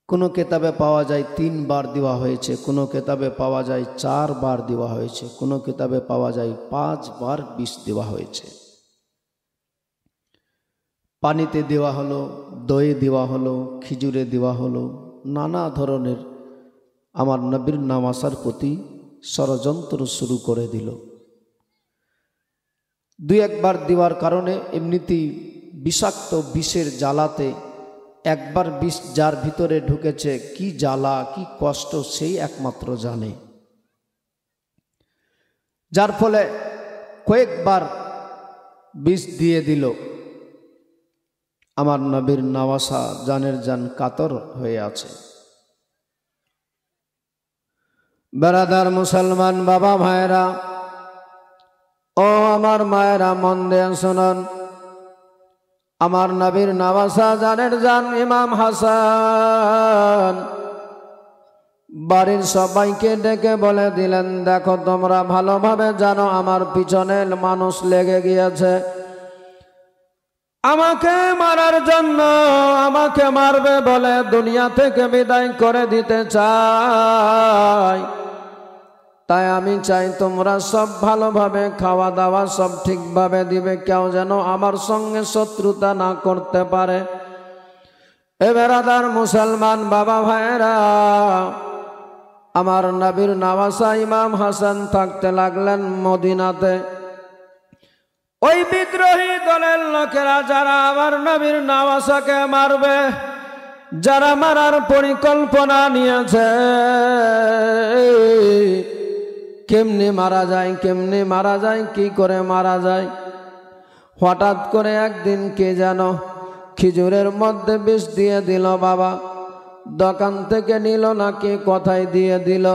কোনো কিতাবে পাওয়া যায় 3 বার দেওয়া হয়েছে, কোনো কিতাবে পাওয়া যায় 4 বার দেওয়া হয়েছে, কোনো কিতাবে পাওয়া যায় 5 বার বিষ দেওয়া হয়েছে। পানিতে দেওয়া হলো, দইয়ে দেওয়া হলো, খিজুরে দেওয়া হলো, নানা ধরনের আমার নবীর নাম আসার প্রতি ষড়যন্ত্র শুরু করে দিল। 2-1 বার দেওয়ার কারণে এমনিতেই বিষাক্ত বিষের জ্বালাতে একবার বিষ যার ভিতরে ঢুকেছে, কি জ্বালা কি কষ্ট সেই একমাত্র জানে। যার ফলে কয়েকবার বিষ দিয়ে দিল। আমার নবীর নাওয়াসা জানের জান কাতর হয়ে আছে। বেরাদার মুসলমান বাবা ভাইরা ও আমার মায়েরা, মন দিয়ে শুনুন। আমার নবীর নাওয়াসা জানের জান ইমাম হাসান বাড়ির সবাইকে ডেকে বলে দিলেন, দেখো তোমরা ভালোভাবে জানো আমার পিছনে মানুষ লেগে গিয়েছে আমাকে মারার জন্য, আমাকে মারবে বলে দুনিয়া থেকে বিদায় করে দিতে চাই। তাই আমি চাই তোমরা সব ভালোভাবে খাওয়া দাওয়া সব ঠিকভাবে দিবে, কেউ যেন আমার সঙ্গে শত্রুতা না করতে পারে। এবারাদার মুসলমান বাবা ভাইরা, আমার নবীর নাওয়াসা ইমাম হাসান থাকতে লাগলেন মদিনাতে। ওই বিদ্রোহী দলের লোকেরা যারা আমার নবীর নাওয়াসাকে মারবে, যারা মারার পরিকল্পনা নিয়েছে, কেমনে মারা যায়, কেমনে মারা যায়, কি করে মারা যায়। হঠাৎ করে একদিন কে যেন খিজুরের মধ্যে বিষ দিয়ে দিল। বাবা দোকান থেকে নিল নাকি কোথায় দিয়ে দিল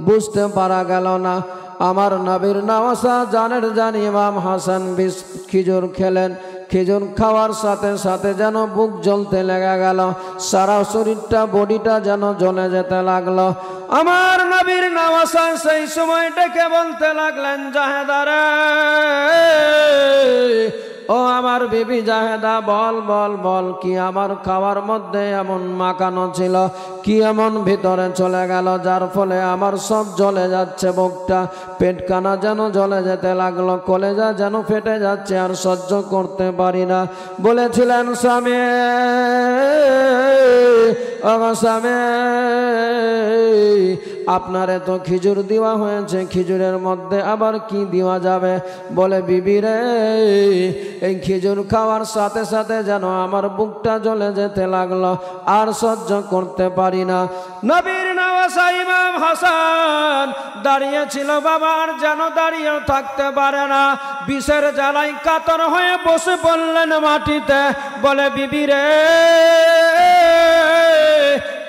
বুঝতে পারা গেল না। আমার নবীর নাওয়াসা জানের জান ইমাম হাসান বিষ খিজুর খেলেন। খিজুর খাওয়ার সাথে সাথে যেন বুক জ্বলতে লেগে গেল, সারা শরীরটা বডিটা যেন জ্বলে যেতে লাগলো। আমার নবীর নাওয়াসা সেই সময় ডেকে বলতে লাগলেন, জাহেদা রে, ও আমার বিবি জাহেদা, বল বল বল, কি আমার খাওয়ার মধ্যে এমন মাখানো ছিল, কি এমন ভিতরে চলে গেল যার ফলে আমার সব জ্বলে যাচ্ছে, বুকটা পেটখানা যেন জ্বলে যেতে লাগলো, কলেজা যেন ফেটে যাচ্ছে, আর সহ্য করতে পারি না। বলেছিলেন স্বামী, ও স্বামী, আপনারে তো খিজুর দেওয়া হয়েছে, খিজুরের মধ্যে আবার কি দেওয়া যাবে? বলে বিবি রে, এই খিজুর খাওয়ার সাথে সাথে যেন আমার বুকটা জ্বলে যেতে লাগলো, আর সহ্য করতে পারি না। নবীর নাওয়াসা ইমাম হাসান দাঁড়িয়ে ছিল বাবা, আর যেন দাঁড়িয়েও থাকতে পারে না, বিষের জ্বালায় কাতর হয়ে বসে পড়লেন মাটিতে। বলে বিবি রে,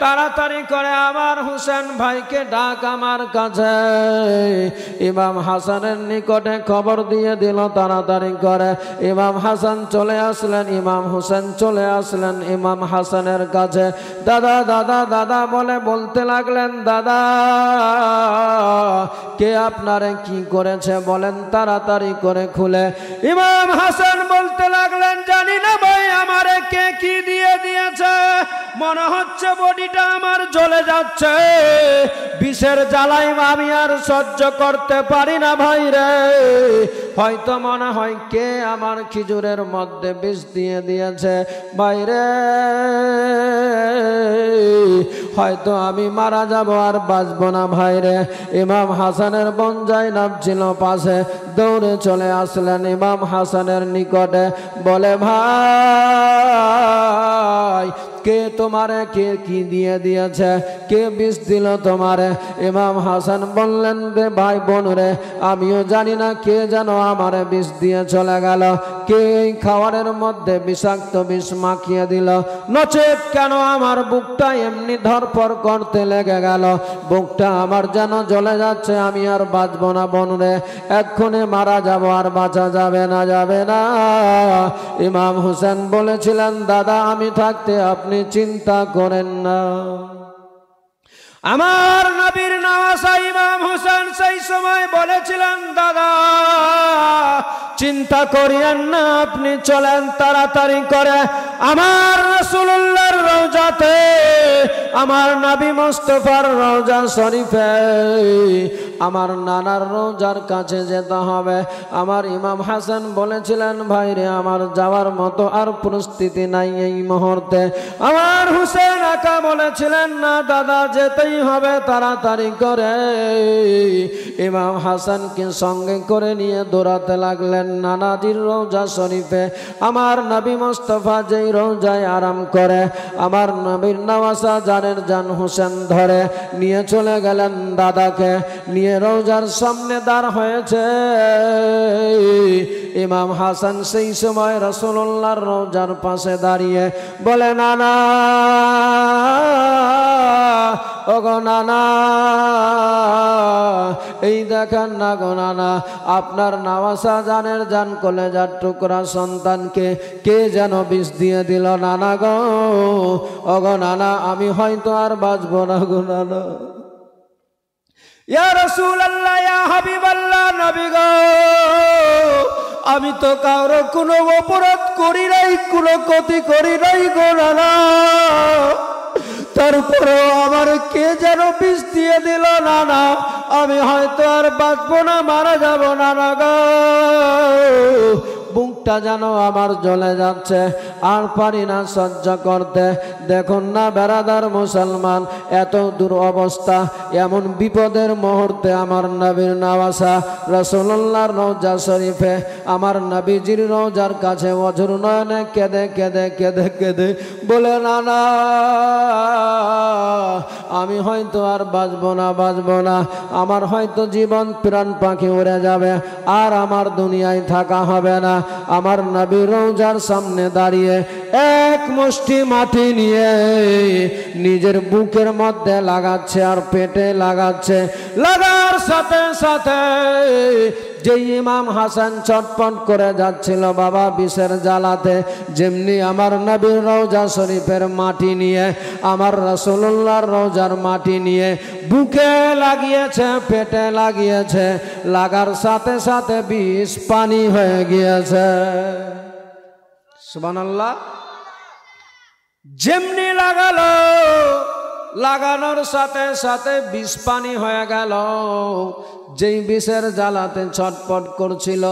তাড়াতাড়ি করে আমার হুসেন ভাইকে ডাক আমার কাছে। ইমাম হাসানের নিকটে খবর দিয়ে দিল তাড়াতাড়ি করে। ইমাম হাসান চলে আসলেন, ইমাম হুসেন চলে আসলেন ইমাম হাসানের কাছে। দাদা দাদা দাদা বলে বলতে লাগলেন, দাদা কে আপনারে কি করেছে বলেন তাড়াতাড়ি করে খুলে। ইমাম হাসান বলতে লাগলেন, জানি না ভাই আমারে কে কি দিয়ে দিয়েছে, মনে হচ্ছে বডিটা আমার জ্বলে যাচ্ছে, বিষের জ্বালায় আমি আর সহ্য করতে পারি না ভাই রে। হয়তো মনে হয় কে আমার খিজুরের মধ্যে বিষ দিয়ে দিয়েছে ভাই রে, হয়তো আমি মারা যাব আর বাঁচব না ভাই রে। ইমাম হাসানের বোন জাইনাব ছিল পাশে, দৌড়ে চলে আসলেন ইমাম হাসানের নিকটে। বলে ভাই কে তোমারে কে কি দিয়ে দিয়েছে, কে বিষ দিল তোমারে? ইমাম হাসান বললেন, রে ভাই বোন রে, আমিও জানি না, কে যেন আমারে বিষ দিয়ে চলে গেল, কে এই খাবারের মধ্যে বিষাক্ত বিষ মাখিয়ে দিল, নচেত কেন আমার বুকটা এমনি ধরপড় করতে লেগে গেল, বুকটা আমার যেন জ্বলে যাচ্ছে, আমি আর বাঁচব না বোন রে, এক্ষুনি মারা যাব, আর বাঁচা যাবে না, যাবে না। ইমাম হুসেন বলেছিলেন, দাদা আমি থাকতে আপনি চিন্তা করেন না। আমার নবীর নাওয়াসা ইমাম হুসেন সেই সময় বলেছিলেন, দাদা চিন্তা করিয়েন না, আপনি চলেন তাড়াতাড়ি করে আমার রাসূলুল্লাহর রওজাতে আমার নবী মুস্তাফার রওজা শরীফে আমার নানার রওজার কাছে যেতে হবে। আমার ইমাম হাসান বলেছিলেন, ভাইরে আমার যাওয়ার মতো আর পরিস্থিতি নাই এই মুহূর্তে। আমার হুসেন আকা বলেছিলেন, না দাদা যেতেই হবে তাড়াতাড়ি করে। ইমাম হাসানকে সঙ্গে করে নিয়ে দৌড়াতে লাগলেন নানাজির রওজা শরীফে। আমার নবী মুস্তাফা যেই রওজায় আরাম করে, আমার নবীর নওয়াসা জানের জান হুসেন ধরে নিয়ে চলে গেলেন দাদাকে নিয়ে রওজার সামনে দাঁড় হয়েছে। ইমাম হাসান সেই সময় রাসূলুল্লাহর রওজার পাশে দাঁড়িয়ে বলে, নানা ওগো নানা, এই দেখেন না গো নানা, আপনার নওয়াসা জানের জান কলেজার টুকরা সন্তানকে কে যেন বিষ দিয়ে দিল নানা গো। ওগো নানা, আমি হয়তো আর বাঁচব না গো নানা। ইয়া রাসূলুল্লাহ, ইয়া হাবিবাল্লাহ, নবী গো, আমি তো কারো কোনো অপরাধ করি নাই, কোনো ক্ষতি করি নাই গো নানা, তারপরেও আমার কে যেন বিষ দিয়ে দিল নানা, আমি হয়তো আর বাঁচবো না, মারা যাব নানা গো। বুকটা যেন আমার জ্বলে যাচ্ছে, আর পারি না সহ্য করতে। দেখুন না বেরাদার মুসলমান, এত দূর অবস্থা, এমন বিপদের মুহূর্তে আমার নবীর নওয়াসা রাসূলুল্লাহর রওজা শরীফে আমার নবীজির রওজার কাছে অঝোর নয়নে কেঁদে কেঁদে কেঁদে কেঁদে বলে, নানা আমি হয়তো আর বাঁচবো না, আমার হয়তো জীবন প্রাণ পাখি উড়ে যাবে, আর আমার দুনিয়ায় থাকা হবে না। আমার নবীর রওজার সামনে দাঁড়িয়ে এক মুষ্টি মাটি নিয়ে নিজের বুকের মধ্যে লাগাচ্ছে আর পেটে লাগাচ্ছে। লাগার সাথে সাথে যে ইমাম হাসান চটপট করে যাচ্ছিল বাবা বিষের জ্বালাতে, যেমনি আমার নবীর রওজা শরীফের মাটি নিয়ে আমার রাসূলুল্লাহর রওজার মাটি নিয়ে বুকে লাগিয়েছে, পেটে লাগিয়েছে, লাগার সাথে সাথে বিষ পানি হয়ে গিয়েছে। সুবহানাল্লাহ। যেমনি লাগালো, লাগানোর সাথে সাথে বিষ পানি হয়ে গেল। যেই বিষের জ্বালাতে ছটপট করছিল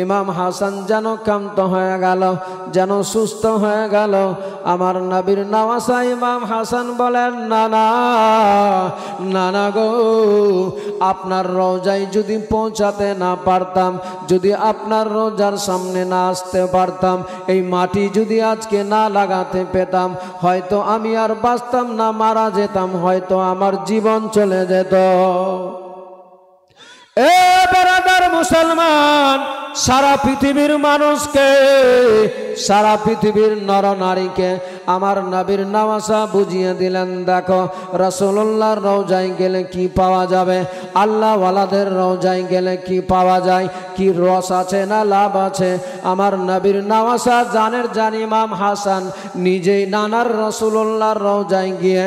ইমাম হাসান যেন ক্ষান্ত হয়ে গেল, যেন সুস্থ হয়ে গেল। আমার নবীর নওয়াসা ইমাম হাসান বলেন, নানা নানা গো, আপনার রওজায় যদি পৌঁছাতে না পারতাম, যদি আপনার রওজার সামনে না আসতে পারতাম, এই মাটি যদি আজকে না লাগাতে পেতাম, হয়তো আমি আর বাঁচতাম না, মারা যেতাম, হয়তো আমার জীবন চলে যেত। এ বেরাদার মুসলমান, সারা পৃথিবীর মানুষকে, সারা পৃথিবীর নর নারীকে আমার নবীর নওয়াসা বুঝিয়ে দিলেন, দেখো রাসূলুল্লাহর রওজায় গেলে কি পাওয়া যাবে, আল্লাহ ওয়ালাদের রওজায় গেলে কি পাওয়া যায়, কি রস আছে না লাভ আছে। আমার নবীর নওয়াসা জানের জান ইমাম হাসান নিজেই নানার রাসূলুল্লাহর রওজায় গিয়ে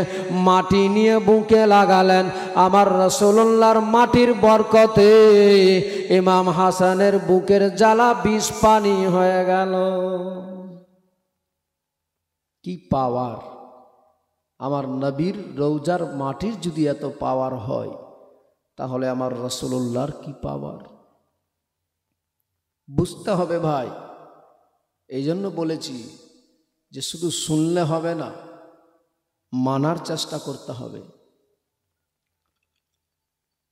মাটি নিয়ে বুকে লাগালেন। আমার রাসূলুল্লাহর মাটির বরকতে ইমাম হাসানের বুকের জ্বালা বিষ পানি হয়ে গেল। কি পাওয়ার! আমার নবীর রওজার মাটির যদি এত পাওয়ার হয়, তাহলে আমার রাসূলুল্লাহর কি পাওয়ার! বুঝতে হবে ভাই। এই জন্য বলেছি যে শুধু শুনলে হবে না, মানার চেষ্টা করতে হবে।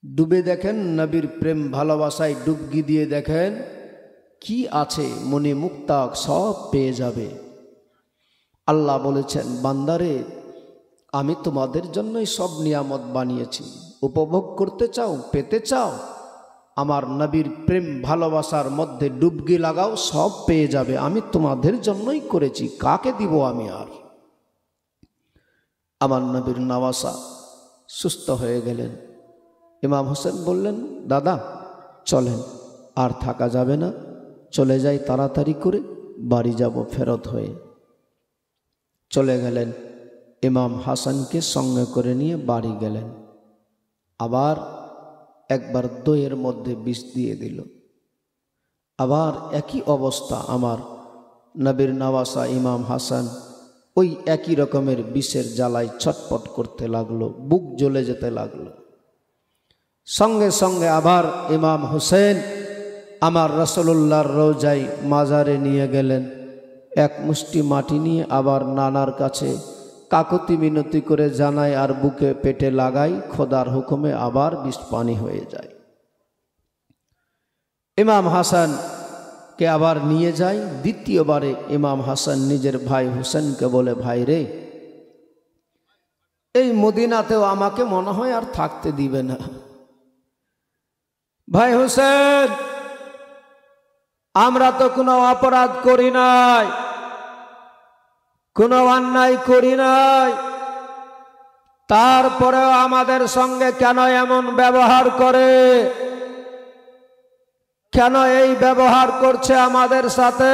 ডুবে দেখেন নবীর প্রেম ভালোবাসায় ডুবকি দিয়ে দেখেন কি আছে মনে, মুক্তাক সব পেয়ে যাবে। আল্লাহ বলেছেন, বান্দারে আমি তোমাদের জন্যই সব নিয়ামত বানিয়েছি, উপভোগ করতে চাও, পেতে চাও, আমার নবীর প্রেম ভালোবাসার মধ্যে ডুবকি লাগাও, সব পেয়ে যাবে। আমি তোমাদের জন্যই করেছি, কাকে দিব আমি আর। আমার নবীর নওয়াসা সুস্থ হয়ে গেলেন। ইমাম হোসেন বললেন, দাদা চলেন, আর থাকা যাবে না, চলে যাই তাড়াতাড়ি করে, বাড়ি যাব ফেরত হয়ে। চলে গেলেন, ইমাম হাসানকে সঙ্গে করে নিয়ে বাড়ি গেলেন। আবার একবার দইয়ের মধ্যে বিষ দিয়ে দিল। আবার একই অবস্থা। আমার নবীর নওয়াসা ইমাম হাসান ওই একই রকমের বিষের জ্বালায় ছটপট করতে লাগলো, বুক জ্বলে যেতে লাগলো। সঙ্গে সঙ্গে আবার ইমাম হুসেন আমার রাসূলুল্লাহর রওজায় মাজারে নিয়ে গেলেন। এক মুষ্টি মাটি নিয়ে আবার নানার কাছে কাকুতি মিনতি করে জানায় আর বুকে পেটে লাগাই, খোদার হুকুমে আবার বিষ পানি হয়ে যায়। ইমাম হাসানকে আবার নিয়ে যায়। দ্বিতীয়বারে ইমাম হাসান নিজের ভাই হুসেনকে বলে, ভাই রে, এই মদিনাতেও আমাকে মনে হয় আর থাকতে দিবে না। ভাই হুসেন, আমরা তো কোনো অপরাধ করি নাই, কোনো অন্যায় করি নাই, তারপরেও আমাদের সঙ্গে কেন এমন ব্যবহার করে, কেন এই ব্যবহার করছে আমাদের সাথে?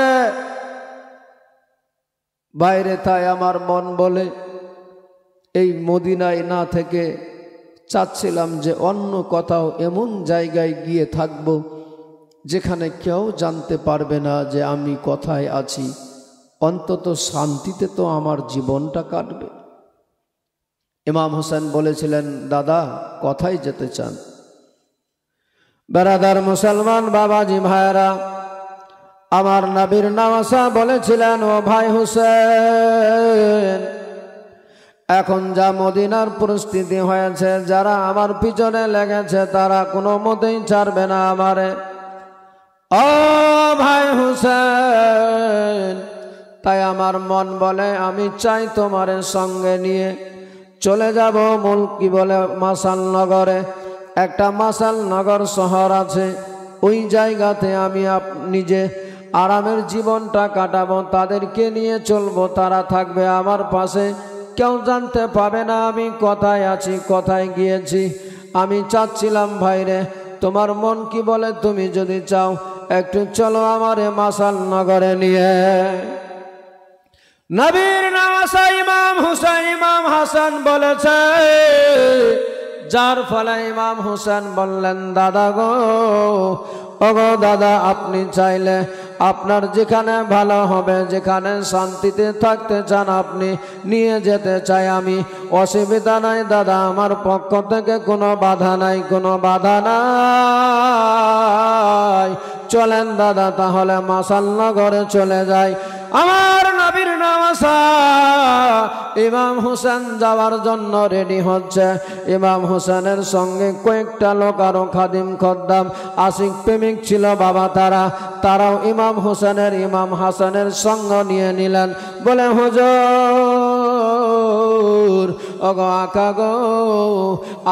বাইরে তাই আমার মন বলে এই মদিনায় না থেকে চাচ্ছিলাম যে অন্য কোথাও এমন জায়গায় গিয়ে থাকব যেখানে কেউ জানতে পারবে না যে আমি কোথায় আছি, অন্তত শান্তিতে তো আমার জীবনটা কাটবে। ইমাম হোসেন বলেছিলেন, দাদা কোথায় যেতে চান? বেরাদার মুসলমান বাবাজি ভাইরা, আমার নবীর নওয়াসা বলেছিলেন, ও ভাই হুসেন, এখন যা মদিনার পরিস্থিতি হয়েছে, যারা আমার পিছনে লেগেছে তারা কোনো মতেই ছাড়বে না আমারে। ও ভাই হুসেন, তাই আমার মন বলে আমি চাই তোমারে সঙ্গে নিয়ে চলে যাব কি বলে মাসাল নগরে। একটা মাসাল নগর শহর আছে, ওই জায়গাতে আমি নিজে আরামের জীবনটা কাটাবো, তাদেরকে নিয়ে চলবো, তারা থাকবে আমার পাশে, কেউ জানতে পাবে না আমি কোথায় আছি, কোথায় গিয়েছি। আমি চাচ্ছিলাম ভাইরে, তোমার মন কি বলে, তুমি যদি চাও একটু চলো আমারে মাসাল নগরে নিয়ে। নবীর নওয়াসা ইমাম হুসেন ইমাম হাসান বলেছে, যার ফলে ইমাম হুসেন বললেন, দাদা গো, ওগো দাদা, আপনি চাইলে আপনার যেখানে ভালো হবে, যেখানে শান্তিতে থাকতে চান আপনি নিয়ে যেতে চাই আমি, অসুবিধা নাই দাদা, আমার পক্ষ থেকে কোনো বাধা নাই, কোনো বাধা নাই। চলেন দাদা তাহলে মাসাল নগরে চলে যাই। আমার নবীর নওয়াসা ইমাম হুসেন যাওয়ার জন্য রেডি হচ্ছে। ইমাম হুসেনের সঙ্গে কয়েকটা লোক আরো খাদিম খদ্দাম আশিক প্রেমিক ছিল বাবা, তারাও ইমাম হাসানের সঙ্গ নিয়ে নিলেন। বলে, হুজুর, ওগো আকা গো,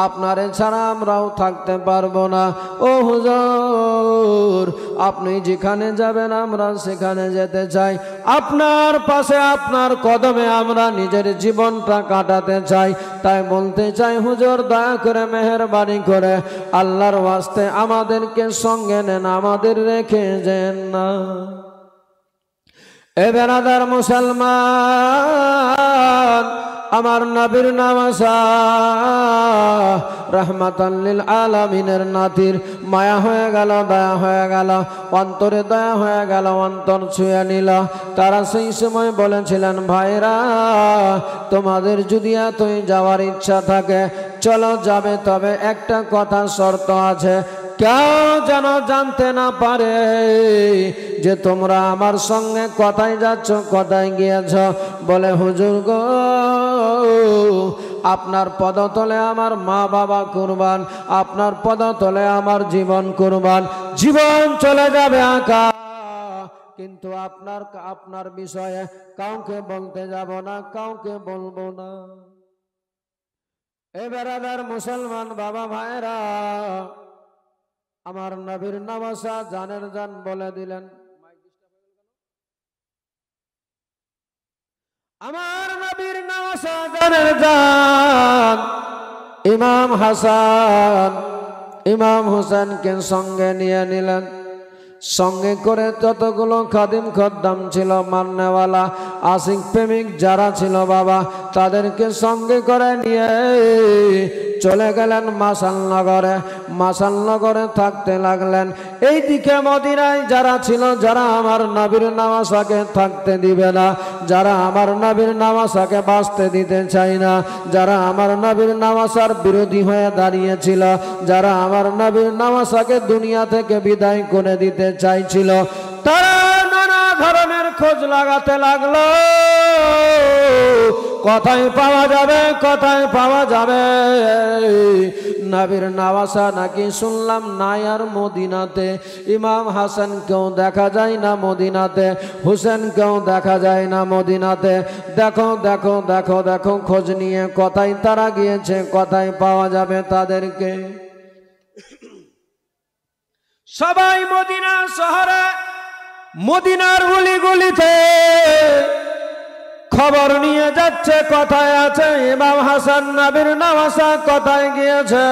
আপনারে ছাড়া আমরাও থাকতে পারবো না। ও হুজুর, আপনি যেখানে যাবেন আমরা সেখানে যেতে চাই, আপনার পাশে আপনার কদমে আমরা নিজের জীবনটা কাটাতে চাই। তাই বলতে চাই হুজুর, দয়া করে মেহেরবানি করে আল্লাহর ওয়াস্তে আমাদেরকে সঙ্গে নেন, আমাদের রেখে যেন না। এ বেরাদার মুসলমান, আমার নবীর নওয়াসা রাহমাতাল লিল আলামিনের নাতির মায়া হয়ে গেল, দয়া হয়ে গেল, অন্তরে দয়া হয়ে গেল, অন্তর ছুঁয়ে নিল। তারা সেই সময় বলেছিলেন, ভাইরা, তোমাদের যদি এতই যাওয়ার ইচ্ছা থাকে চলো যাবে, তবে একটা কথা শর্ত আছে, কেউ যেন জানতে না পারে যে তোমরা আমার সঙ্গে কোথায় যাচ্ছ, কোথায় গিয়েছ। বলে, হুজুর গো, আপনার পদতলে আমার মা বাবা কুরবান, আপনার পদতলে আমার জীবন কুরবান, জীবন চলে যাবে আকা, কিন্তু আপনার বিষয়ে কাউকে বলতে যাব না, কাউকে বলবো না। এ বেরাদার মুসলমান বাবা ভাইরা, আমার নবীর নওয়াসা জানের জান বলে দিলেন, আমার নবীর নওয়াসা জানের জান ইমাম হাসান ইমাম হুসেনকে সঙ্গে নিয়ে নিলেন। সঙ্গে করে যতগুলো খাদিম খদ্দাম ছিল, মাননেওয়ালা আশিক প্রেমিক যারা ছিল বাবা, তাদেরকে সঙ্গে করে নিয়ে চলে গেলেন মাসালনগরে। মাসালনগরে থাকতে লাগলেন। এইদিকে মদিনায় যারা ছিল, যারা আমার নবীর নামাজকে থাকতে দিবে না, যারা আমার নবীর নামাজকে বাঁচতে দিতে চায় না, যারা আমার নবীর নামাজের বিরোধী হয়ে দাঁড়িয়েছিল, যারা আমার নবীর নামাজকে দুনিয়া থেকে বিদায় করে দিতে চাইছিল, তারা নানা ধরনের খোঁজ লাগাতে লাগলো। কোথায় পাওয়া যাবে, কোথায় পাওয়া যাবে নবীর নামাজা? নাকি শুনলাম নাই আর মদিনাতে। ইমাম হাসান কেউ দেখা যায় না মদিনাতে, হুসেন কেউ দেখা যায় না মদিনাতে। দেখো দেখো দেখো দেখো খোঁজ নিয়ে কোথায় তারা গিয়েছে, কোথায় পাওয়া যাবে তাদেরকে। সবাই মদিনা শহরে, মদিনার গলিতে খবর নিয়ে যাচ্ছে কোথায় আছে ইমাম হাসান, নবীর নামাজা কোথায় গিয়েছে।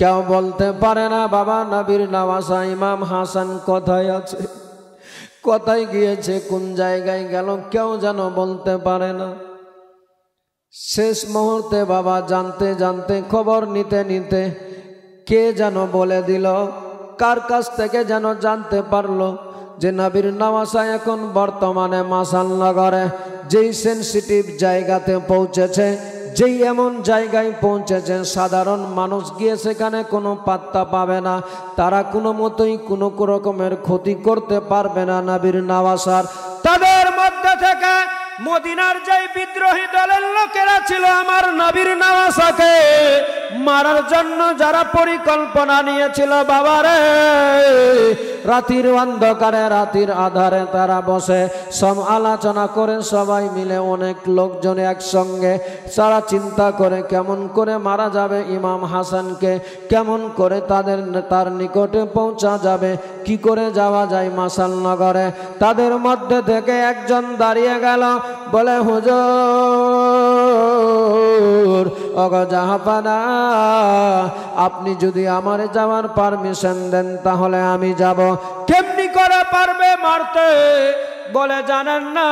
কেউ বলতে পারে না বাবা নবীর নামাজা ইমাম হাসান কোথায় আছে, কোথায় গিয়েছে, কোন জায়গায় গেল, কেউ যেন বলতে পারে না। শেষ মুহূর্তে বাবা জানতে জানতে, খবর নিতে নিতে কে যেন বলে দিল, কার কাছ থেকে যেন জানতে পারলো যে নবীর নামাজা এখন বর্তমানে মাসালনগরে যেই সেনসিটিভ জায়গাতে পৌঁছেছে, যেই এমন জায়গায় পৌঁছেছে সাধারণ মানুষ গিয়ে সেখানে কোনো পাত্তা পাবে না, তারা কোনো মতোই কোনো রকমের ক্ষতি করতে পারবে না নবীর নামাজার। তাদের মধ্যে থেকে মদিনার যেই বিদ্রোহী দলের লোকেরা ছিল আমার নবীর নামাজাকে মারার জন্য যারা পরিকল্পনা নিয়েছিল, বাবারে রাতের অন্ধকারে, রাতের আধারে তারা বসে সব আলোচনা করে, সবাই মিলে অনেক লোকজন একসঙ্গে তারা চিন্তা করে কেমন করে মারা যাবে ইমাম হাসানকে, কেমন করে তার নিকটে পৌঁছা যাবে, কি করে যাওয়া যায় মাসালনগরে। তাদের মধ্যে থেকে একজন দাঁড়িয়ে গেল, বলে হুজুর ওগো জাহাপানা, আপনি যদি আমার যাওয়ার পারমিশন দেন তাহলে আমি যাব। কেমনি করে পারবে মারতে? বলে জানেন না,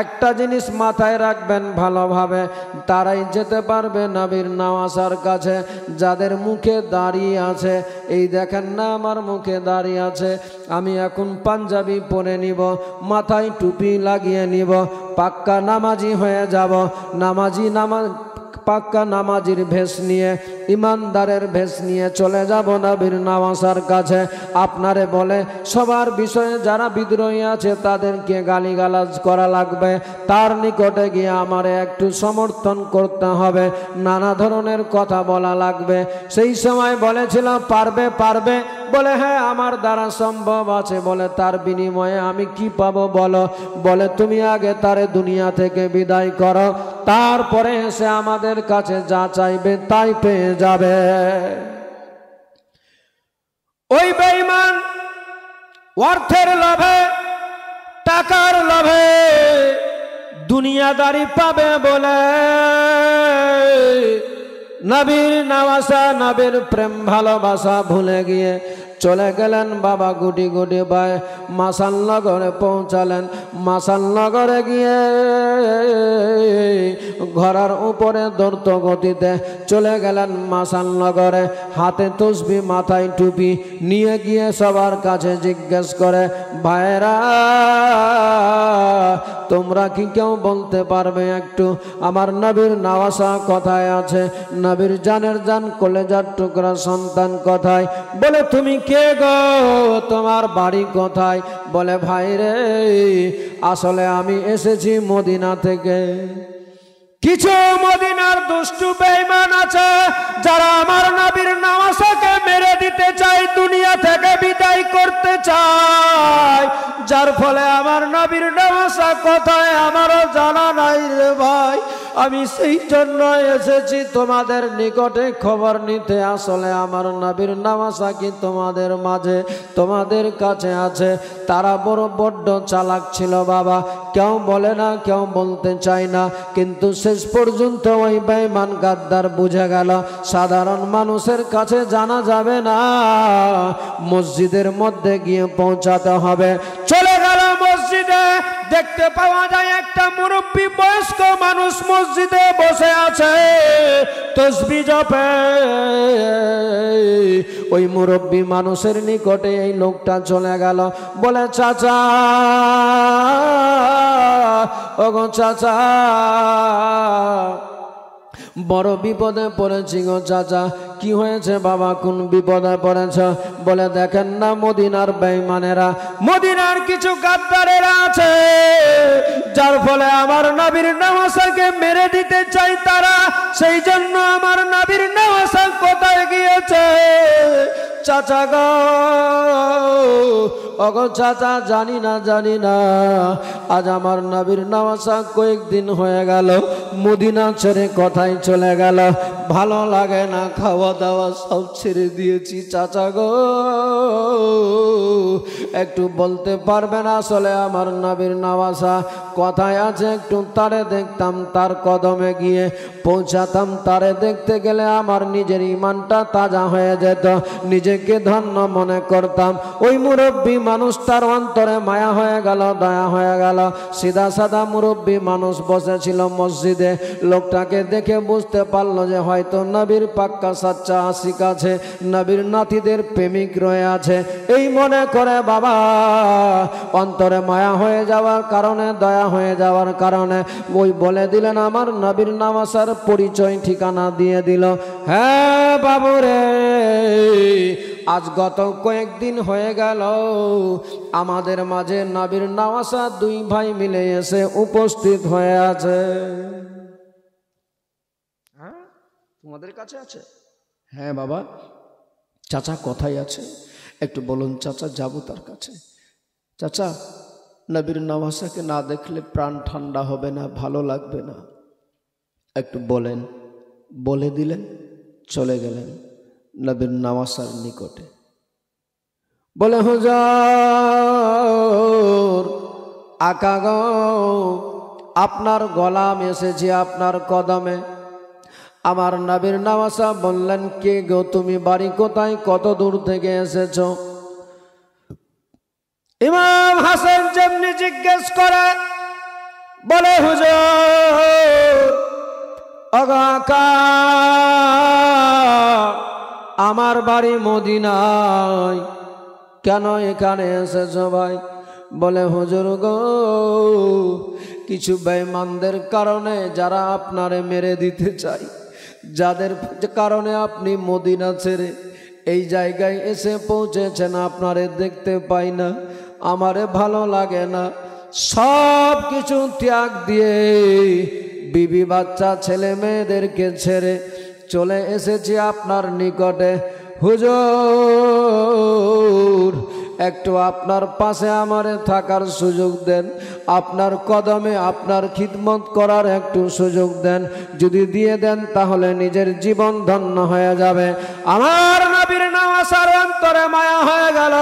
একটা জিনিস মাথায় রাখবেন ভালোভাবে, তারাই যেতে পারবে নবীর নামাজার কাছে যাদের মুখে দাঁড়িয়ে আছে। এই দেখেন না আমার মুখে দাঁড়িয়ে আছে, আমি এখন পাঞ্জাবি পরে নিব, মাথায় টুপি লাগিয়ে নিব, পাক্কা নামাজি হয়ে যাব। পাক্কা নামাজির ভেষ নিয়ে, ইমানদারের ভেষ নিয়ে চলে যাব নবীর নামাজার কাছে। আপনারে বলে সবার বিষয়ে যারা বিদ্রোহী আছে তাদেরকে গালিগালাজ করা লাগবে, তার নিকটে গিয়ে আমারে একটু সমর্থন করতে হবে, নানা ধরনের কথা বলা লাগবে। সেই সময় বলেছিল পারবে পারবে, বলে হ্যাঁ আমার দ্বারা সম্ভব আছে। বলে তার বিনিময়ে আমি কি পাবো বলো? বলে তুমি আগে তারে দুনিয়া থেকে বিদায় করো, তারপরে এসে আমাদের কাছে যা চাইবে তাই পেয়ে যাবে। ওই বেঈমান অর্থের লোভে, টাকার লোভে, দুনিয়াদারি পাবে বলে নবীর নামাজা, নবীর প্রেম ভালোবাসা ভুলে গিয়ে চলে গেলেন বাবা গুটি গুটি পায়ে মাসালনগরে পৌঁছালেন। মাসালনগরে গিয়ে ঘোড়ার উপরে দ্রুত গতিতে চলে গেলেন মাসালনগরে। হাতে তসবি, মাথায় টুপি নিয়ে গিয়ে সবার কাছে জিজ্ঞেস করে, ভাইরা তোমরা কি কেউ বলতে পারবে একটু আমার নবীর নামাজা কোথায় আছে? নবীর জানের জান কলেজার টুকরা সন্তান কোথায়? বলে তুমি কে গো, তোমার বাড়ি কোথায়? বলে ভাই রে আসলে আমি এসেছি মদিনা থেকে। কিছু মদিনার দুষ্টু বেঈমান আছে যারা আমার নবীর নামাজাকে মেরে দিতে চায়, দুনিয়া থেকে বিদায় করতে চায়, যার ফলে আমার নবীর নামাজা কোথায় আমারও জানা নাই রে ভাই। আমি সেই জন্য এসেছি তোমাদের নিকটে খবর নিতে। আসলে আমার নবীর নামাজা কি তোমাদের মাঝে, তোমাদের কাছে আছে? তারা বড্ড চালাক ছিল বাবা, কেউ বলে না, কেউ বলতে চায় না, কিন্তু শেষ পর্যন্ত ওই বেঈমান গাদ্দার বুঝে গেল সাধারণ মানুষের কাছে জানা যাবে না, মসজিদের মধ্যে গিয়ে পৌঁছাতে হবে। চলে গেল মসজিদে, দেখতে পাওয়া যায় একটা মুরব্বী বয়স্ক মানুষ মসজিদে বসে আছে তসবিহ জপে, ওই মুরব্বী মানুষের নিকটে এই লোকটা চলে গেল, বলে চাচা, ওগো চাচা, বড় বিপদে পড়েছি গো চাচা। কি হয়েছে বাবা, কোন বিপদে পড়েছ? বলে দেখেন না মদিনার বেঈমানেরা, মদিনার কিছু গাদ্দারেরা আছে, যার ফলে আমার নবীর নওয়াসাকে মেরে দিতে চাই তারা, সেই জন্য আমার নবীর নওয়াসা কোথায় গিয়েছে? চাচা গো, ওগো চাচা, জানি না জানি না, আজ আমার নবীর নওয়াসা কয়েকদিন হয়ে গেল মদিনা ছেড়ে কোথায় চলে গেল, ভালো লাগে না, খাওয়া দাওয়া সব ছেড়ে দিয়েছি চাচা গো, একটু বলতে পারবেন আসলে আমার নবীর নওয়াসা কোথায় আছে? একটু তারে দেখতাম, তার কদমে গিয়ে পৌঁছাতাম, তারে দেখতে গেলে আমার নিজের ইমানটা তাজা হয়ে যেত, নিজেকে ধন্য মনে করতাম। ওই মুরব্বী মানুষটার অন্তরে মায়া হয়ে গেল, দয়া হয়ে গেল। সিধা সাদা মুরব্বী মানুষ বসেছিল মসজিদে, লোকটাকে দেখে বুঝতে পারলো যে হয়তো নবীর পাক্কা সাচ্চা আশিক আছে, নবীর নাতিদের প্রেমিক রয়ে আছে। এই মনে করে বাবা অন্তরে মায়া হয়ে যাওয়ার কারণে, দয়া হয়ে যাওয়ার কারণে ওই বলে দিলেন আমার নবীর নওয়াসার পরিচয় ঠিকানা দিয়ে দিল। হ্যাঁ বাবুরে, আজ গত কয়েকদিন হয়ে গেল আমাদের মাঝে নবীর নওয়াসা দুই ভাই মিলে এসে উপস্থিত হয়ে আছে। হ্যাঁ, তোমাদের কাছে আছে? হ্যাঁ বাবা। চাচা কোথায় আছে একটু বলুন চাচা, যাবো তার কাছে। চাচা, নবীর নওয়াসাকে না দেখলে প্রাণ ঠান্ডা হবে না, ভালো লাগবে না, একটু বলেন। বলে দিলেন, চলে গেলেন নবীর নওয়াসার নিকটে। বলে হুজুর, আকা গো, আপনার গোলাম এসেছি আপনার কদমে। আমার নবীর নওয়াসা বললেন, কে গো তুমি, বাড়ি কোথায়, কত দূর থেকে এসেছ? ইমাম হাসান যেমনি জিজ্ঞেস করে, বলে হুজুর, ওগো আকা, আমার বাড়ি মদিনায়, কেন এখানে এসেছ ভাই? বলে হুজুর গো, কিছু বেঈমানদের কারণে, যারা আপনারে মেরে দিতে চায়, যাদের কারণে আপনি মদিনা ছেড়ে এই জায়গায় এসে পৌঁছেছেন, আপনারে দেখতে পাই না, আমারে ভালো লাগে না, সব কিছু ত্যাগ দিয়ে বিবি বাচ্চা ছেলে মেয়েদেরকে ছেড়ে চলে এসেছি আপনার নিকটে। হুজুর, একটু আপনার পাশে আমারে থাকার সুযোগ দেন, আপনার কদমে আপনার খিদমত করার একটু সুযোগ দেন, যদি দিয়ে দেন তাহলে নিজের জীবন ধন্য হয়ে যাবে। আমার নবীর নওয়াসার অন্তরে মায়া হয়ে গেল,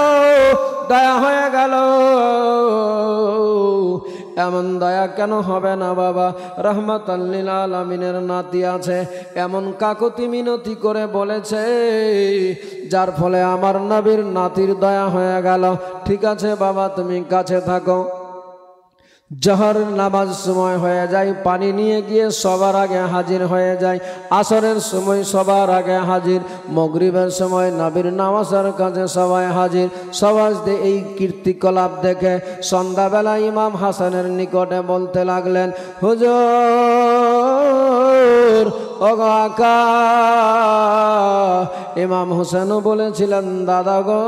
দয়া হয়ে গেল। এমন দয়া কেন হবে না বাবা, রহমাতাল লিল আলামিনের নাতি আছে, এমন কাকুতি মিনতি করে বলেছে, যার ফলে আমার নবীর নাতির দয়া হয়ে গেল। ঠিক আছে বাবা, তুমি কাছে থাকো। জহর নামাজ সময় হয়ে যায়, পানি নিয়ে গিয়ে সবার আগে হাজির হয়ে যায়। আসরের সময় সবার আগে হাজির, মাগরিবের সময় নবীর নওয়াসার কাছে সবাই হাজির। সবাই এই কীর্তিকলাপ দেখে সন্ধ্যাবেলা ইমাম হাসানের নিকটে বলতে লাগলেন, হুজুর, ওগো আকা। ইমাম হোসেনও বলেছিলেন, দাদা গো,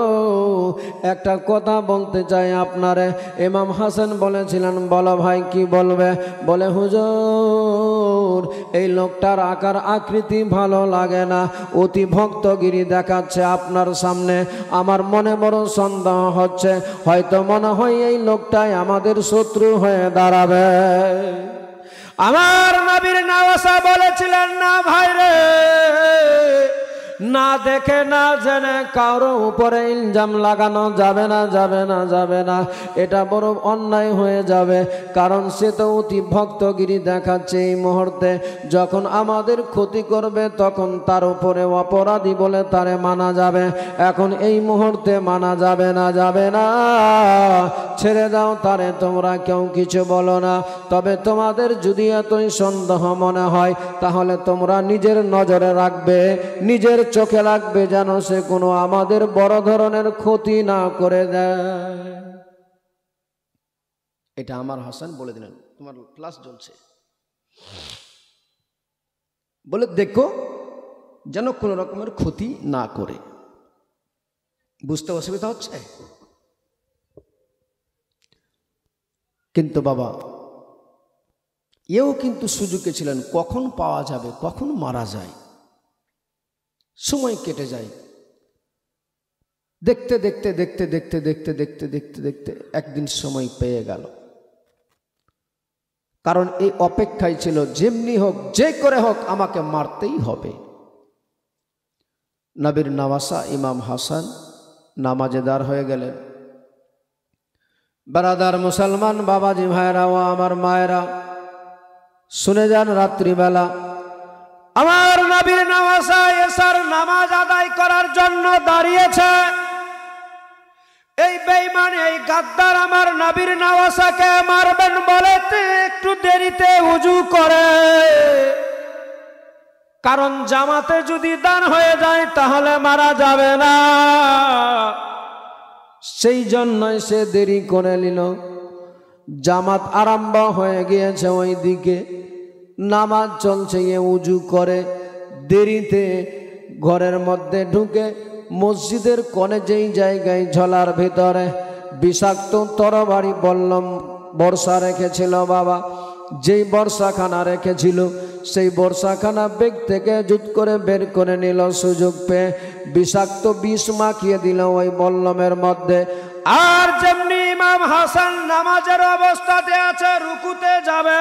একটা কথা বলতে চাই আপনারে। ইমাম হাসান বলেছিলেন, বলো ভাই, কি বলবে? বলে হুজুর, এই লোকটার আকার আকৃতি ভালো লাগে না, অতি ভক্তগিরি দেখাচ্ছে আপনার সামনে, আমার মনে বড় সন্দেহ হচ্ছে, হয়তো মনে হয় এই লোকটাই আমাদের শত্রু হয়ে দাঁড়াবে। আমার নবীর নওয়াসা বলেছিলেন, না ভাই রে, না দেখে না জেনে কারো উপরে ইলজাম লাগানো যাবে না, যাবে না, যাবে না। এটা বড় অন্যায় হয়ে যাবে, কারণ সে তো অতি ভক্তগিরি দেখাচ্ছে। এই মুহূর্তে যখন আমাদের ক্ষতি করবে তখন তার উপরে অপরাধী বলে তারে মানা যাবে, এখন এই মুহূর্তে মানা যাবে না, যাবে না। ছেড়ে দাও তারে, তোমরা কেউ কিছু বলো না। তবে তোমাদের যদি এতই সন্দেহ মনে হয় তাহলে তোমরা নিজের নজরে রাখবে, নিজের চোখে রাখবে, যেন সে কোনো আমাদের বড় ধরনের ক্ষতি না করে দেয়। এটা আমার হাসান বলে দিলেন। তোমার ক্লাস চলছে, বলে দেখো যেন কোনো রকমের ক্ষতি না করে। বুঝতে অসুবিধা হচ্ছে? কিন্তু বাবা এও কিন্তু সুযোগে ছিলেন, কখন পাওয়া যাবে, কখন মারা যায়, সময় কেটে যায়। দেখতে দেখতে দেখতে দেখতে দেখতে দেখতে দেখতে দেখতে একদিন সময় পেয়ে গেল। কারণ এই অপেক্ষায় ছিল, যেমনি হোক যে করে হোক আমাকে মারতেই হবে। নবীর নওয়াসা ইমাম হাসান নামাজেদার হয়ে গেলেন। বারাদার মুসলমান বাবাজি ভাইরা ও আমার মায়েরা শুনে যান, রাত্রিবেলা আমার নবীর নওয়াসা এসার নামাজ আদায় করার জন্য দাঁড়িয়েছে। এই বেঈমান, এই গাদ্দার আমার নবীর নওয়াসাকে মারবেন বলে একটু দেরিতে উজু করে, কারণ জামাতে যদি দান হয়ে যায় তাহলে মারা যাবে না। সেই জন্যই সে দেরি করে নিল। জামাত আরম্ভ হয়ে গিয়েছে, ওই দিকে নামাজ চলছে, এ উজু করে দেরিতে ঘরের মধ্যে ঢুকে মসজিদের কোণে যেই জায়গায় ঝোলার ভিতরে বিষাক্ত তরবারি বল্লম বর্ষা রেখেছিল বাবা, যেই বর্ষাখানা রেখেছিল সেই বর্ষাখানা বেগ থেকে জুত করে বের করে নিল, সুযোগ পেয়ে বিষাক্ত বিষ মাখিয়ে দিল ওই বল্লমের মধ্যে। আর যেমনি ইমাম হাসান নামাজের অবস্থাতে আছে, রুকুতে যাবে,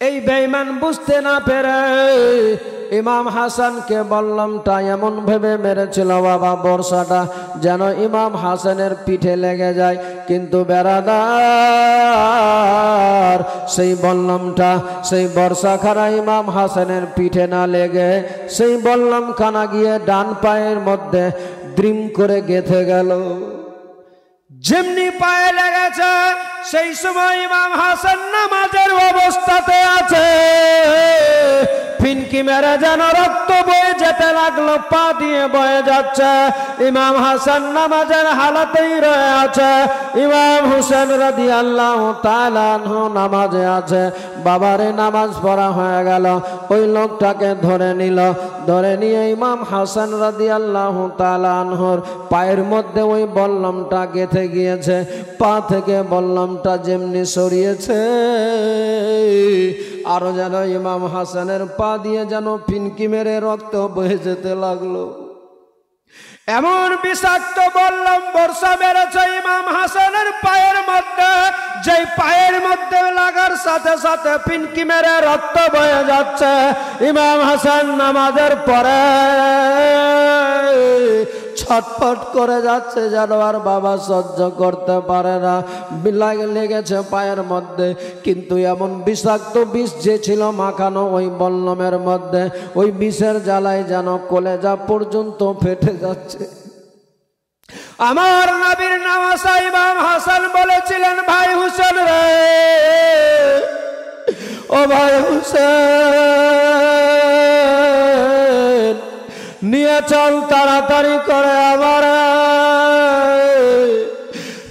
এই বেঈমান বুঝতে না পেরে ইমাম হাসানকে বল্লমটা এমন ভেবে মেরেছিল বাবা, বর্ষাটা যেন ইমাম হাসানের পিঠে লেগে যায়। কিন্তু বেরাদার সেই বল্লমটা, সেই বর্ষাখানা ইমাম হাসানের পিঠে না লেগে সেই বল্লমখানা গিয়ে ডান পায়ের মধ্যে দ্রিম করে গেঁথে গেল। যেমনি পায়ে লেগেছে সেই সময় ইমাম হাসান নামাজের অবস্থাতে আছে, ফিনকি মেরে যেন রক্ত বয়ে যেতে লাগলো, পা দিয়ে বয়ে যাচ্ছে। ইমাম হাসান নামাজের হালাতেই রয়ে আছে। ইমাম হুসেন রাদিয়াল্লাহু তাআলা আনহু নামাজে আছে। বাবারে নামাজ পড়া হয়ে গেল, ওই লোকটাকে ধরে নিল, ধরে নিয়ে ইমাম হাসান রাদিয়াল্লাহু তাআলা আনহুর পায়ের মধ্যে ওই বল্লমটা গেঁথে গিয়েছে। পা থেকে বল্লমটা যেমনি সরিয়েছে, আরো যেন ইমাম হাসানের পা দিয়ে যেন ফিনকি মেরে রক্ত বয়ে যেতে লাগলো। এমন বিষাক্ত বল্লম বর্ষা মেরেছে ইমাম হাসানের পায়ের মধ্যে, যেই পায়ের মধ্যে লাগার সাথে সাথে ফিনকি মেরে রক্ত বয়ে যাচ্ছে। ইমাম হাসান নামাজের পরে ছটফট করে যাচ্ছে, যেন আর বাবা সহ্য করতে পারে না, লেগেছে পায়ের মধ্যে। কিন্তু এমন বিষাক্ত বিষ যে ছিল মাখানো ওই বল্লমের মধ্যে, ওই বিষের জ্বালায় যেন কলেজা পর্যন্ত ফেটে যাচ্ছে। আমার নবীর নওয়াসা ইমাম হাসান বলেছিলেন, ভাই হুসেন রে, ও ভাই হুসেন, নিয়ে চল তাড়াতাড়ি করে আমার,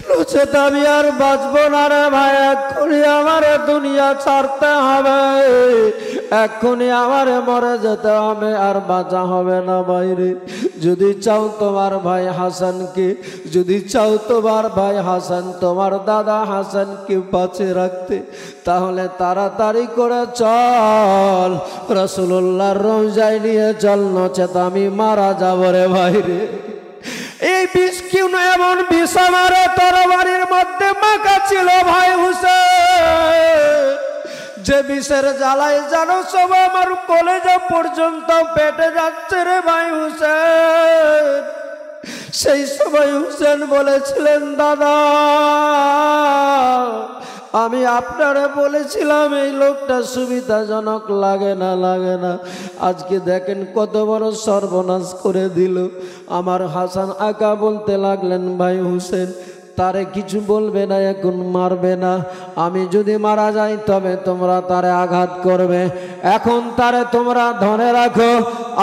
নচেত আমি আর বাঁচবো না রে ভাই। এক্ষুনি আমার দুনিয়া ছাড়তে হবে, এক্ষুনি আমার মরে যেতে হবে, আর বাঁচা হবে না বাইরে। যদি চাও তোমার ভাই হাসানকে, যদি চাও তোমার ভাই হাসান, তোমার দাদা হাসানকে বাঁচে রাখতে, তাহলে তাড়াতাড়ি করে চল, রাসূলুল্লাহর রওজায় নিয়ে চল, নচেত আমি মারা যাবো রে ভাইরে। এই বিষ কেউ না, এমন বিষ আমার তরবারির মধ্যে মাখা ছিল ভাই হুসেন, যে বিষের জ্বালায় জানো সব আমার কলেজা পর্যন্ত পেটে যাচ্ছে রে ভাই হুসেন। সেই সময় হুসেন বলেছিলেন, দাদা আমি আপনারে বলেছিলাম এই লোকটা সুবিধাজনক লাগে না। আজকে দেখেন কত বড় সর্বনাশ করে দিল। আমার হাসান আকা বলতে লাগলেন, ভাই হুসেন তারে কিছু বলবে না, এখন মারবে না। আমি যদি মারা যাই তবে তোমরা তারে আঘাত করবে, এখন তারে তোমরা ধরে রাখো।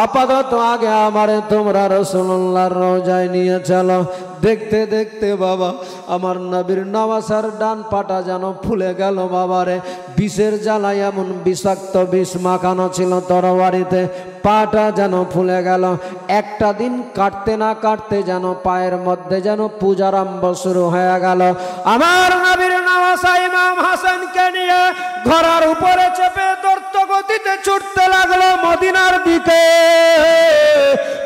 আপাতত আগে আমারে তোমরা রাসূলুল্লাহর রওজায় নিয়ে চলো। দেখতে দেখতে বাবা আমার নবীর নওয়াসার ডান পাটা যেন ফুলে গেল বাবারে। বিষের জ্বালায় এমন বিষাক্ত বিষ মাখানো ছিল তরবারিতে, পাটা যেন ফুলে গেল। একটা দিন কাটতে না কাটতে যেন পায়ের মধ্যে যেন পূজারম্ভ শুরু হয়ে গেল। আমার নবীর নওয়াসা ইমাম হাসানকে নিয়ে ঘোড়ার উপরে চেপে দ্রুত গতিতে ছুটতে লাগলো মদিনার দিকে।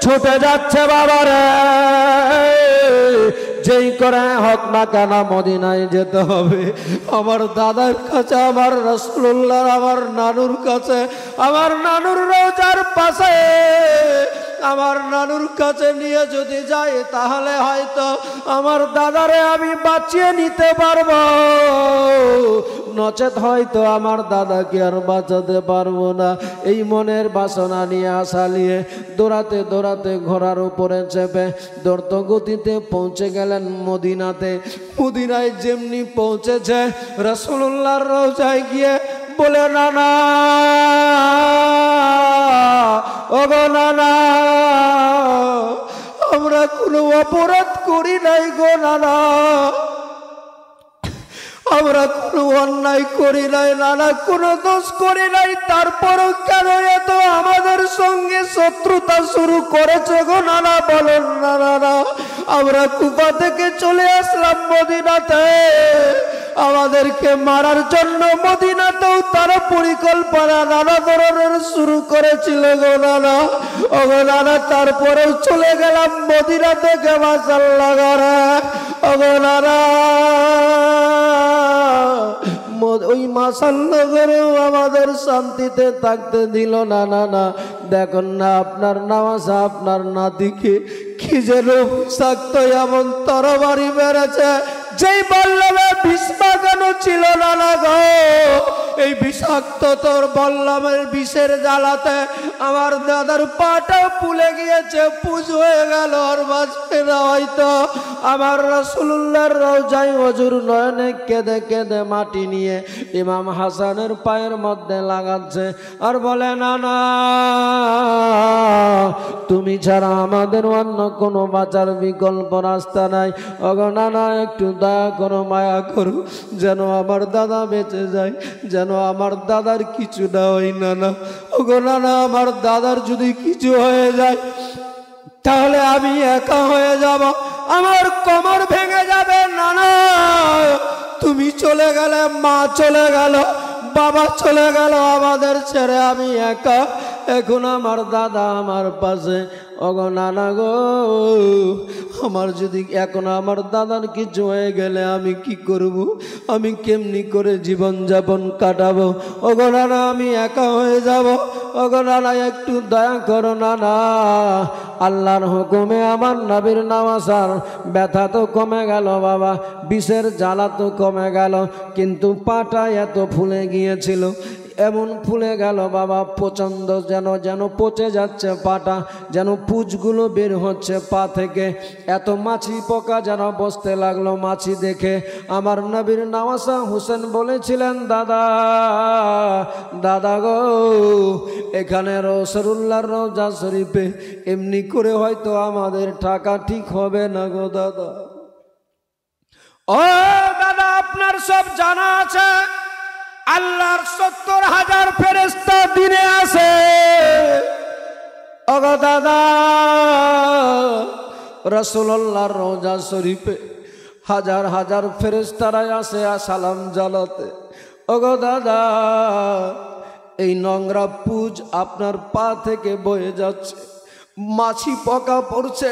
ছুটে যাচ্ছে বাবারে, যেই করে হোক না কেন মদিনায় যেতে হবে। আমার দাদার কাছে, আমার রাসূলুল্লাহ, আমার নানুর কাছে, আমার নানুর রওজার পাশে, আমার নানুর কাছে নিয়ে যদি যাই তাহলে হয়তো আমার দাদারে আমি বাঁচিয়ে নিতে পারবো, নচেত হয়তো আমার দাদাকে আর বাঁচাতে পারবো না। এই মনের বাসনা নিয়ে আশা নিয়ে দৌড়াতে দৌড়াতে ঘোড়ার উপরে চেপে দ্রুত গতিতে পৌঁছে গেলেন মদিনাতে। মদিনায় যেমনি পৌঁছেছে রাসূলুল্লাহর রওজায় গিয়ে বলে, নানা ওগো নানা, আমরা কোনো অপরাধ করি নাই গো নানা, আমরা কোনো অন্যায় করি নাই নানা, কোনো দোষ করি নাই, তারপরও কেন এত আমাদের সঙ্গে শত্রুতা শুরু করেছে গো নানা, বলেন না নানা। আমরা কুফা থেকে চলে আসলাম মদিনাতে, আমাদেরকে মারার জন্য মদিনাতেও তারা পরিকল্পনা নানা ধরনের শুরু করেছিল গো নানা। ও গো নানা, তারপরেও চলে গেলাম মদিনা থেকে মাশাআল্লাহ করে। ও গো নানা, ওই মাশাআল্লাহ করেও আমাদের শান্তিতে থাকতে দিল না। নানা দেখুন না আপনার নওয়াসা আপনার নাতিকে কি যেন বিষাক্ত এমন তরবারি বেড়েছে, যেই বল্লভে বিষ মাখানো ছিল নানা গো। এই বিষাক্ত তোর বল্লভের বিষের জ্বালাতে আমার দাদার পাটা ফুলে গিয়েছে, পুজ হয়ে গেল, আর বাঁচবে না হয়তো। আমার রাসূলুল্লাহর রওজায় অজুর নয়নে কেঁদে কেঁদে মাটি নিয়ে ইমাম হাসানের পায়ের মধ্যে লাগাচ্ছে আর বলে, নানা তুমি ছাড়া আমাদের অন্য কোনো বাঁচার বিকল্প রাস্তা নাই। ওগো নানা, একটু দয়া করো, মায়া করো, যেন আমার দাদা বেঁচে যায়, যেন আমার দাদার কিছু না হয় নানা। ওগো নানা, আমার দাদার যদি কিছু হয়ে যায় তাহলে আমি একা হয়ে যাব, আমার কোমর ভেঙে যাবে নানা। তুমি চলে গেলে, মা চলে গেল, বাবা চলে গেল, আমাদের ছেড়ে আমি একা, এখন আমার দাদা আমার পাশে। ওগো নানা গো, আমার যদি এখন আমার দাদার কিছু হয়ে গেলে আমি কি করব, আমি কেমনি করে জীবন যাপন কাটাবো? ওগো নানা, আমি একা হয়ে যাব। ওগো নানা, একটু দয়া করো নানা। আল্লাহর হুকুমে আমার নবীর নওয়াসার ব্যথা তো কমে গেল বাবা, বিষের জ্বালা তো কমে গেল, কিন্তু পাটা এত ফুলে গিয়েছিল, এমন ফুলে গেল বাবা, প্রচণ্ড যেন পচে যাচ্ছে পাটা, যেন পুঁজগুলো বের হচ্ছে পা থেকে, এত মাছি পোকা যেন বসতে লাগলো মাছি দেখে। আমার নবীর নওয়াসা হুসেন বলেছিলেন, দাদা দাদা গো, এখানে রাসূলুল্লাহর রওজা শরীফে এমনি করে হয়তো আমাদের টাকা ঠিক হবে না গো দাদা। ও দাদা, আপনার সব জানা আছে আল্লাহর ৭০,০০০ ফেরেশতা দিনে আসে। ওগো দাদা, রাসূলুল্লাহর রওজা শরীফে হাজার হাজার ফেরেশতারা আসে সালাম জানাতে। ওগো দাদা, এই নোংরা পুঁজ আপনার পা থেকে বয়ে যাচ্ছে, মাছি পোকা পড়ছে,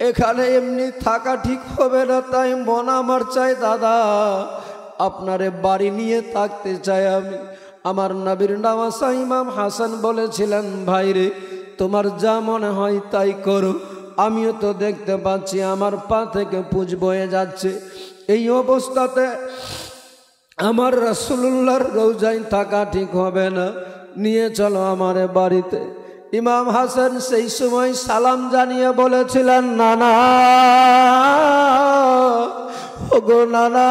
এখানে এমনি থাকা ঠিক হবে না, তাই মন আমার চাই দাদা আপনারে বাড়ি নিয়ে থাকতে চাই আমি। আমার নবীর নওয়াসা ইমাম হাসান বলেছিলেন, ভাই রে তোমার যা মনে হয় তাই করো, আমিও তো দেখতে পাচ্ছি আমার পা থেকে পুঁজ বয়ে যাচ্ছে, এই অবস্থাতে আমার রাসূলুল্লাহর রওজায় থাকা ঠিক হবে না, নিয়ে চলো আমার বাড়িতে। ইমাম হাসান সেই সময় সালাম জানিয়ে বলেছিলেন, নানা ওগো নানা,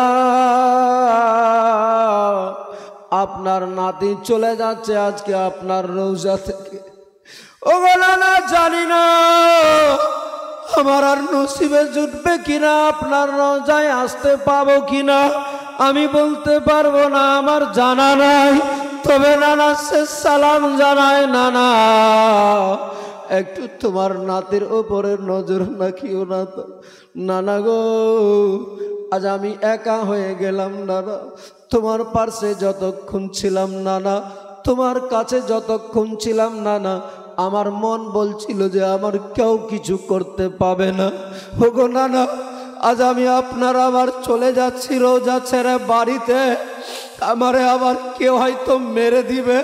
আপনার নাতি চলে যাচ্ছে আজকে আপনার রওজা থেকে। ওগো নানা, জানি না আমার আর নসিবে জুটবে কিনা, আপনার রওজায় আসতে পাবো কিনা আমি বলতে পারবো না, আমার জানা নাই। তবে নানা শেষ সালাম জানায়, নানা একটু তোমার নাতির ওপরে নজর রাখিও না তো। নানা গো, আজ আমি একা হয়ে গেলাম নানা, তোমার পাশে যতক্ষণ ছিলাম নানা, তোমার কাছে যতক্ষণ ছিলাম নানা, আমার মন বলছিল যে আমার কেউ কিছু করতে পাবে না। ওগো নানা, আজ আমি আপনার আবার চলে যাচ্ছি রোজা ছেড়ে বাড়িতে, আমারে আবার কেউ হয়তো মেরে দিবে,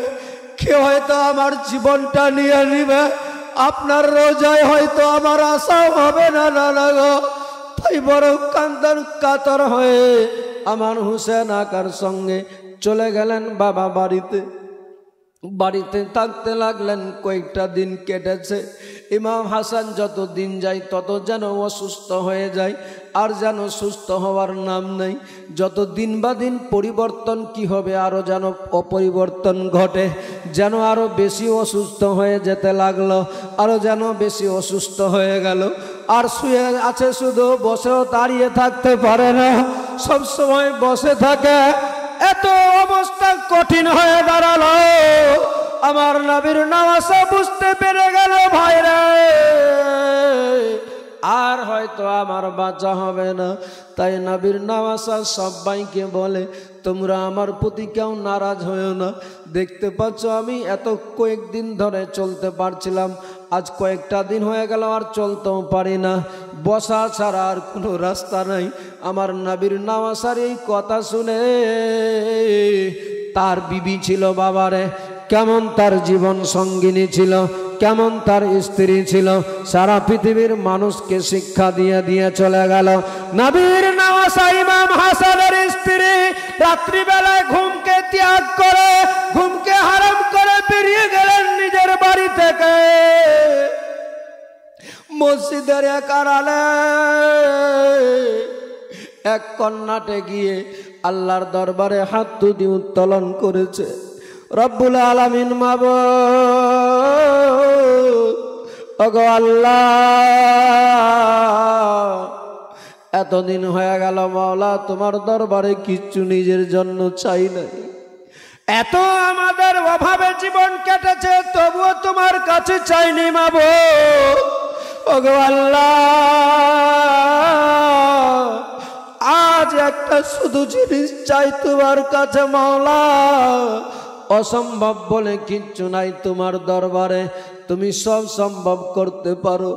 কেউ হয়তো আমার জীবনটা নিয়ে নিবে, আপনার রোজায় হয়তো আমার আশাও হবে না নানা গো। তাই বড় কান্দন কাতর হয়ে আমার হুসেন আকার সঙ্গে চলে গেলেন বাবা বাড়িতে। বাড়িতে থাকতে লাগলেন, কয়েকটা দিন কেটেছে। ইমাম হাসান যত দিন যায় তত যেন অসুস্থ হয়ে যায়, আর যেন সুস্থ হওয়ার নাম নেই। যত দিন বা দিন পরিবর্তন কি হবে, আরও যেন অপরিবর্তন ঘটে, যেন আরও বেশি অসুস্থ হয়ে যেতে লাগলো, আরও যেন বেশি অসুস্থ হয়ে গেল। আর শুয়ে আছে শুধু, বসেও দাঁড়িয়ে থাকতে পারে না, সব সময় বসে থাকে। এত অবস্থা কঠিন হয়ে দাঁড়ালো। আমার নবীর নওয়াসা বুঝতে পেরে গেল, ভাই রে আর হয়তো আমার বাঁচা হবে না। তাই নবীর নওয়াসা সবাইকে বলে, তোমরা আমার প্রতি কেউ নারাজ হয়েও না। দেখতে পাচ্ছ আমি এত কয়েকদিন ধরে চলতে পারছিলাম, আজ কয়েকটা দিন হয়ে গেল আর চলতেও পারি না, বসা ছাড়া আর কোনো রাস্তা নাই। আমার নবীর নওয়াসার এই কথা শুনে তার বিবি ছিল বাবারে, কেমন তার জীবন সঙ্গিনী ছিল, কেমন তার স্ত্রী ছিল, সারা পৃথিবীর মানুষকে শিক্ষা দিয়ে দিয়ে চলে গেল। নবীর নওয়াসা ইমাম হাসানের স্ত্রী রাত্রিবেলায় ঘুমকে ত্যাগ করে, ঘুমকে হারাম করে বেরিয়ে গেলেন নিজের বাড়ি থেকে মসজিদের এক আড়ালে এক কন্যাটে গিয়ে আল্লাহর দরবারে হাত তুলে উত্তোলন করেছে, রব্বুল আলামিন মাবুদ, ওগো আল্লাহ, এতদিন হয়ে গেল মাওলা, তোমার দরবারে কিচ্ছু নিজের জন্য চাই নাই, এত আমাদের অভাবে জীবন কেটেছে, তবুও তোমার কাছে চাইনি মাবুদ, ওগো আল্লাহ, আজ একটা শুধু জিনিস চাই তোমার কাছে মাওলা, অসম্ভব বলে কিচ্ছু নাই তোমার দরবারে, তুমি সব সম্ভব করতে পারো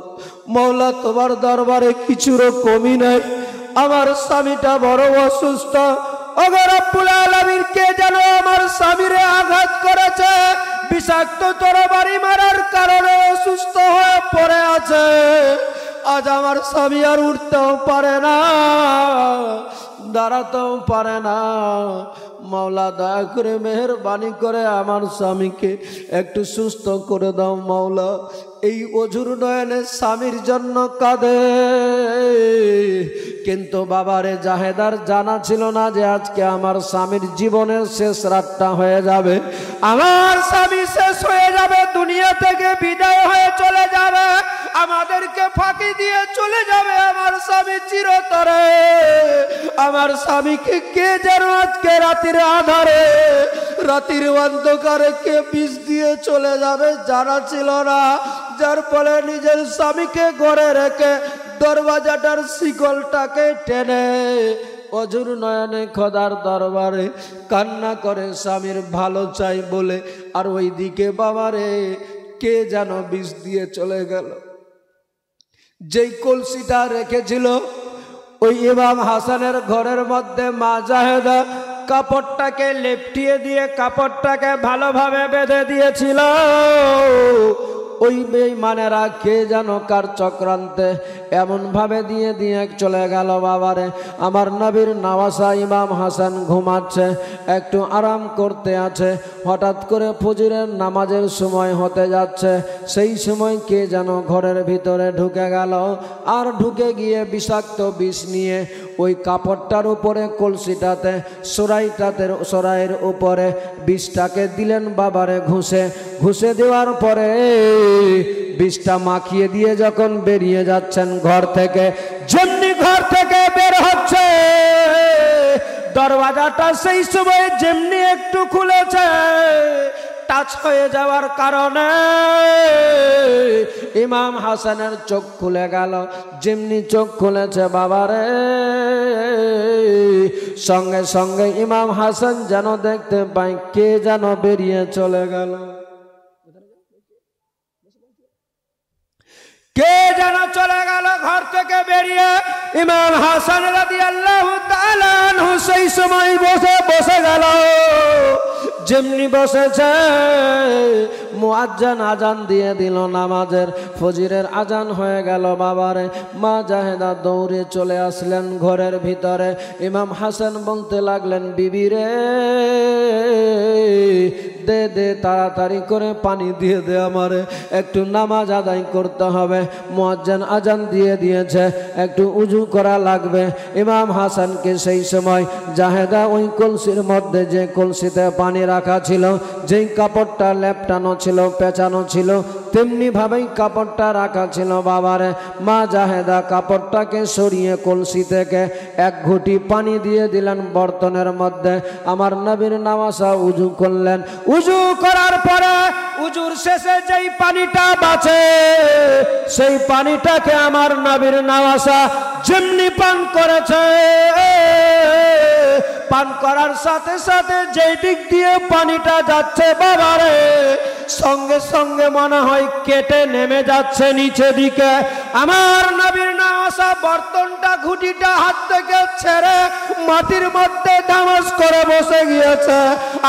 মাওলা, তোমার দরবারে কিছুরও কমি নাই। আমার স্বামীটা বড় অসুস্থ, ওগো রব্বুল আলামিন, কে যেন আমার স্বামীরে আঘাত করেছে, বিষাক্ত তরবারি মারার কারণে অসুস্থ হয়ে পড়ে আছে, আজ আমার স্বামী আর উঠতেও পারে না, দাঁড়াতেও পারে না, মাওলা দয়া করে মেহেরবানি করে আমার স্বামীকে একটু সুস্থ করে দাও মাওলা। এই অঝুর নয়নে স্বামীর জন্য কাঁদে, কিন্তু বাবারে জাহেদার জানা ছিল না যে আজকে আমার স্বামীর জীবনের শেষ রাতটা হয়ে যাবে, আমার স্বামী শেষ হয়ে যাবে, দুনিয়া থেকে বিদায় হয়ে চলে যাবে, আমাদেরকে ফাঁকি দিয়ে চলে যাবে আমার স্বামী চিরতরে। আমার স্বামীকে কে যেন আজকে রাতের আধারে, রাতের অন্ধকারে কে বিষ দিয়ে চলে যাবে জানা ছিল না, যার ফলে নিজের স্বামীকে ঘরে রেখে দরওয়াজাটার শিকলটাকে টেনে অঝুর নয়নে খোদার দরবারে কান্না করে স্বামীর ভালো চাই বলে, আর ওই দিকে বাবারে কে যেন বিষ দিয়ে চলে গেল। যেই কলসিটা রেখেছিল ওই ইমাম হাসানের ঘরের মধ্যে মা জাহেদা কাপড়টাকে লেপটিয়ে দিয়ে কাপড়টাকে ভালোভাবে বেঁধে দিয়েছিল। ওই বেঈমানেরা কে যেন কার চক্রান্তে এমন ভাবে দিয়ে দিয়ে চলে গেল। বাবারে, আমার নবীর নওয়াসা ইমাম হাসান ঘুমাচ্ছে, একটু আরাম করতে আছে। হঠাৎ করে ফজরের নামাজের সময় হতে যাচ্ছে, সেই সময় কে যেন ঘরের ভিতরে ঢুকে গেল। আর ঢুকে গিয়ে বিষাক্ত বিষ নিয়ে ওই কাপড়টার উপরে, কলসিটাতে, সরাইয়ের উপরে বিষটাকে দিলেন বাবারে ঘুষে। ঘুষে দেওয়ার পরে বিষটা মাখিয়ে দিয়ে যখন বেরিয়ে যাচ্ছেন ঘর থেকে, যেমনি ঘর থেকে বের হচ্ছে, দরওয়াজাটা সেই সময় যেমনি একটু খুলেছে, টাচ হয়ে যাওয়ার কারণে ইমাম হাসানের চোখ খুলে গেল। যেমনি চোখ খুলেছে বাবারে, সঙ্গে সঙ্গে ইমাম হাসান যেন দেখতে পায় কে যেন বেরিয়ে চলে গেল। কে যেন চলে গেল ঘর থেকে বেরিয়ে। ইমাম হাসান রাদিয়াল্লাহু তাআলা আনহু সেই সময় বসে গেল। যেমনি বসেছে, মুয়াজ্জিন আজান দিয়ে দিল নামাজের, ফজরের আজান হয়ে গেল। বাবারে, মা জাহেদা দৌড়ে চলে আসলেন ঘরের ভিতরে। ইমাম হাসান বলতে লাগলেন, বিবি রে, দে দে, তাড়াতাড়ি করে পানি দিয়ে দে, আমারে একটু নামাজ আদায় করতে হবে। মুয়াজ্জিন আজান দিয়ে দিয়েছে, একটু উজু করা লাগবে। ইমাম হাসানকে সেই সময় জাহেদা ওই কলসির মধ্যে, যে কলসিতে পানি রাখা ছিল, যেই কাপড়টা লেপটানো ছিল, পেঁচানো ছিল, তেমনি ভাবেই কাপড়টা রাখা ছিল। বাবারে, মা জাহেদা কাপড়টাকে সরিয়ে কলসি থেকে এক ঘুঁটি পানি দিয়ে দিলেন বর্তনের মধ্যে। আমার নবীর নওয়াসা উজু করলেন। উজু করার পরে উজুর শেষে যেই পানিটা বাঁচে, সেই পানিটাকে আমার নবীর নওয়াসা যেমনি পান করেছে, পান করার সাথে সাথে যেই দিক দিয়ে পানিটা যাচ্ছে বাবারে, সঙ্গে সঙ্গে মনে হয় কেটে নেমে যাচ্ছে নিচে দিকে। আমার নবীর নওয়াসা বর্তনটা, ঘুঁটিটা হাত থেকে ছেড়ে মাটির মধ্যে ধামাস করে বসে গিয়েছে।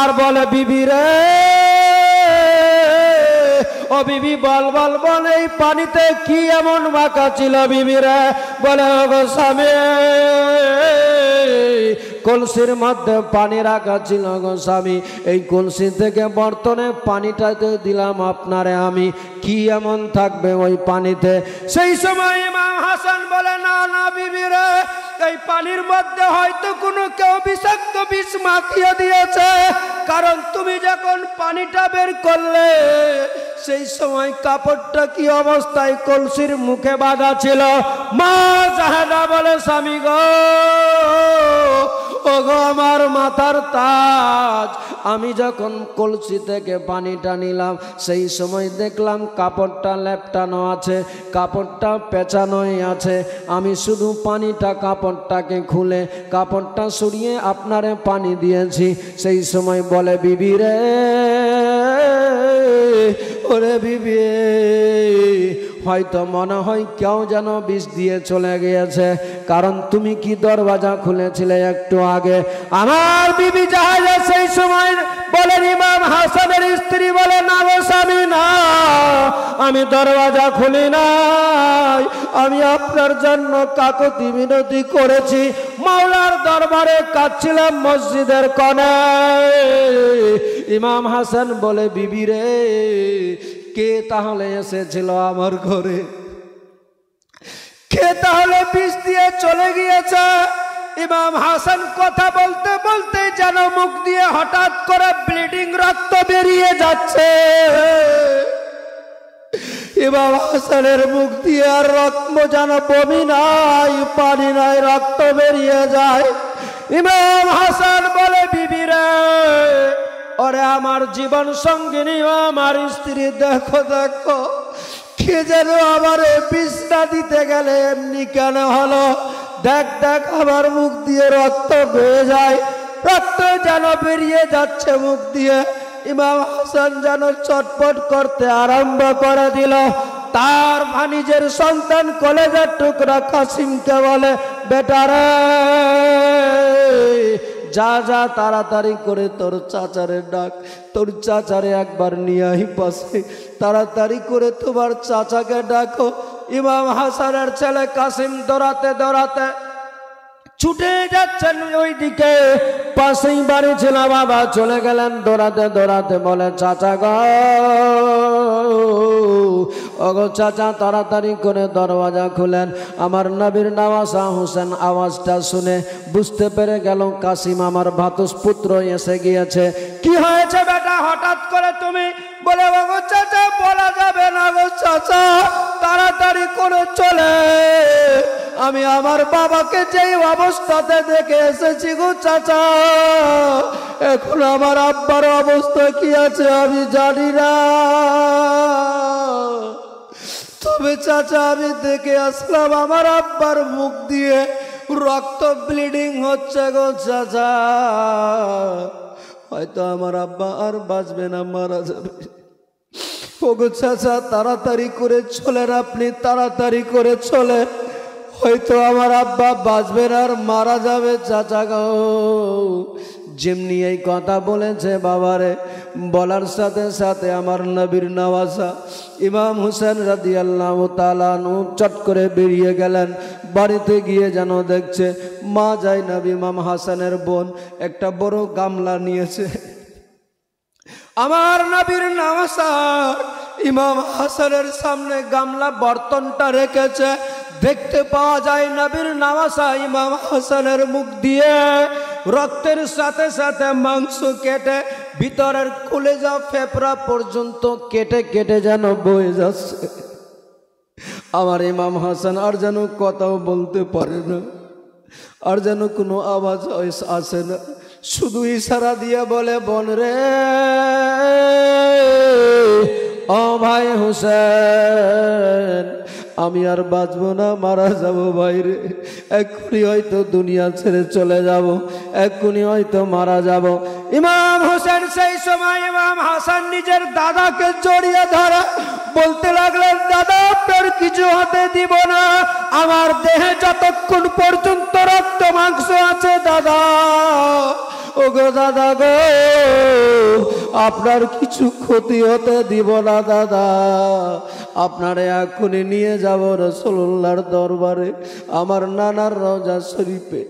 আর বলে, বিবি রে, ও বিবি, বল বল বল, এই পানিতে কি এমন মাখা ছিল বিবি রে? বলে, ও গো স্বামী, কলসির মধ্যে পানি রাখা ছিল গো স্বামী, এই কলসি থেকে বর্তনে পানিটাতে দিলাম আপনারে আমি, কি এমন থাকবে ওই পানিতে? সেই সময় ইমাম হাসান বলে, না না বিবি রে, এই পানির মধ্যে হয়তো কোনো কেউ বিষাক্ত বিষ মাখিয়ে দিয়েছে। কারণ তুমি যখন পানিটা বের করলে, সেই সময় কাপড়টা কি অবস্থায় কলসির মুখে বাঁধা ছিল। মা জাহেদা বলে, স্বামী গো, ও গো আমার মাথার তাজ, আমি যখন কলসি থেকে পানিটা নিলাম, সেই সময় দেখলাম কাপড়টা লেপটানো আছে, কাপড়টা পেঁচানোই আছে। আমি শুধু পানিটা, কাপড়টাকে খুলে কাপড়টা সরিয়ে আপনারে পানি দিয়েছি। সেই সময় বলে, বিবি রে, ওরে বিবি, হয়তো মনে হয় কেউ যেন বিষ দিয়ে চলে গিয়েছে, কারণ তুমি কি দরওয়াজা খুলেছিলে একটু আগে? আমার বিবি জাহেদা সেই সময় বলেন, ইমাম হাসানের স্ত্রী বলে, না গো স্বামী, না, আমি দরওয়াজা খুলি নাই, আমি আপনার জন্য কাকুতি মিনতি করেছি, মাওলার দরবারে কাঁদছিলাম মসজিদের কোণে। ইমাম হাসান বলে, বিবি রে, কে তাহলে এসেছিল আমার ঘরে? কে তাহলে বিষ দিয়ে চলে গিয়েছে? ইমাম হাসান কথা বলতে বলতে যেন মুখ দিয়ে হঠাৎ করে ব্লিডিং, রক্ত বেরিয়ে যাচ্ছে। ইমাম হাসানের মুখ দিয়ে আর রক্ত যেন বমি নাই, পানি নাই, রক্ত বেরিয়ে যায়। ইমাম হাসান বলে, বিবি রে, ওরে আমার জীবন সঙ্গিনী, আমার স্ত্রী, দেখো দেখো, কে যেন আমার বিছনা দিতে গেলে এমনি কেন হলো? দেখ দেখ, আমার মুখ দিয়ে রক্ত বেয়ে যায়, রক্ত যেন বেরিয়ে যাচ্ছে মুখ দিয়ে। ইমাম হাসান যেন চটপট করতে আরম্ভ করে দিল। তার ভানিজের সন্তান, কলেজের টুকরা কাসিমকে বলে, বেটা রে, যা যা তাড়াতাড়ি করে তোর চাচারে ডাক, তোর চাচারে একবার নিয়ে আই পাশে, তাড়াতাড়ি করে তোমার চাচাকে ডাকো। ইমাম হাসানের ছেলে কাসিম দৌড়াতে দৌড়াতে ছুটে যাচ্ছেন ওই দিকে, পাশেই বাড়ি ছিল বাবা, চলে গেলেন দৌড়াতে দৌড়াতে, বলে চাচা গো, ওগো চাচা তাড়াতাড়ি করে দরওয়াজা খুলেন। আমার নবীর নওয়াসা হোসেন আওয়াজটা শুনে বুঝতে পেরে গেল কাসিম আমার ভাতুষপুত্র এসে গিয়েছে। কি হয়েছে বেটা, হঠাৎ করে তুমি? বলে ওগো চাচা বলা যাবে না গো চাচা, তাড়াতাড়ি করে চলে, আমি আমার বাবাকে যেই অবস্থাতে দেখে এসেছি গো চাচা, এখন আমার আব্বার অবস্থা কি আছে আমি জানি না, তবে চাচা আমি দেখে আসলাম আমার আব্বার মুখ দিয়ে রক্ত ব্লিডিং হচ্ছে গো চাচা, হয়তো আমার আব্বা আর বাঁচবে না, মারা যাবে। ওগো চাচা তাড়াতাড়ি করে চলেন, আপনি তাড়াতাড়ি করে চলেন, হয়তো আমার আব্বা বাঁচবে না আর মারা যাবে চাচা গো। যেমনি এই কথা বলেছে বাবারে, বলার সাথে সাথে আমার নবীর নওয়াসা ইমাম হুসেন রাদিয়াল্লাহু তাআলা আনহু চট করে বেরিয়ে গেলেন। বাড়িতে গিয়ে যেন দেখছে মা জাইনাব ইমাম হাসানের বোন একটা বড় গামলা নিয়েছে। আমার নবীর নওয়াসা ইমাম হাসানের সামনে গামলা বর্তনটা রেখেছে। দেখতে পাওয়া যায় নবীর নওয়াসা ইমাম হাসানের মুখ দিয়ে রক্তের সাথে সাথে মাংস কেটে ভিতরের কলিজা ফেফড়া পর্যন্ত কেটে কেটে যেন বয়ে যাচ্ছে। আমার ইমাম হাসান আর যেন কথাও বলতে পারে না, আর যেন কোনো আওয়াজ আসে না, শুধু ইশারা দিয়ে বলে, বোন রে, ও ভাই হুসেন, আমি আর বাঁচবো না, মারা যাবো বাইরে, এক্ষুনি হয়তো দুনিয়া ছেড়ে চলে যাব, এক্ষুনি হয়তো মারা যাব। ইমাম হোসেন সেই সময় ইমাম হাসান নিজের দাদাকে জড়িয়ে ধরে বলতে লাগলেন, দাদা আপনার কিছু হতে দিব না, আমার দেহে যতক্ষণ পর্যন্ত রক্ত মাংস আছে দাদা, ও গো দাদা গো, আপনার কিছু ক্ষতি হতে দিব না দাদা, আপনারে এখনই নিয়ে যাব রাসূলুল্লাহর দরবারে, আমার নানার রওজা শরীফে।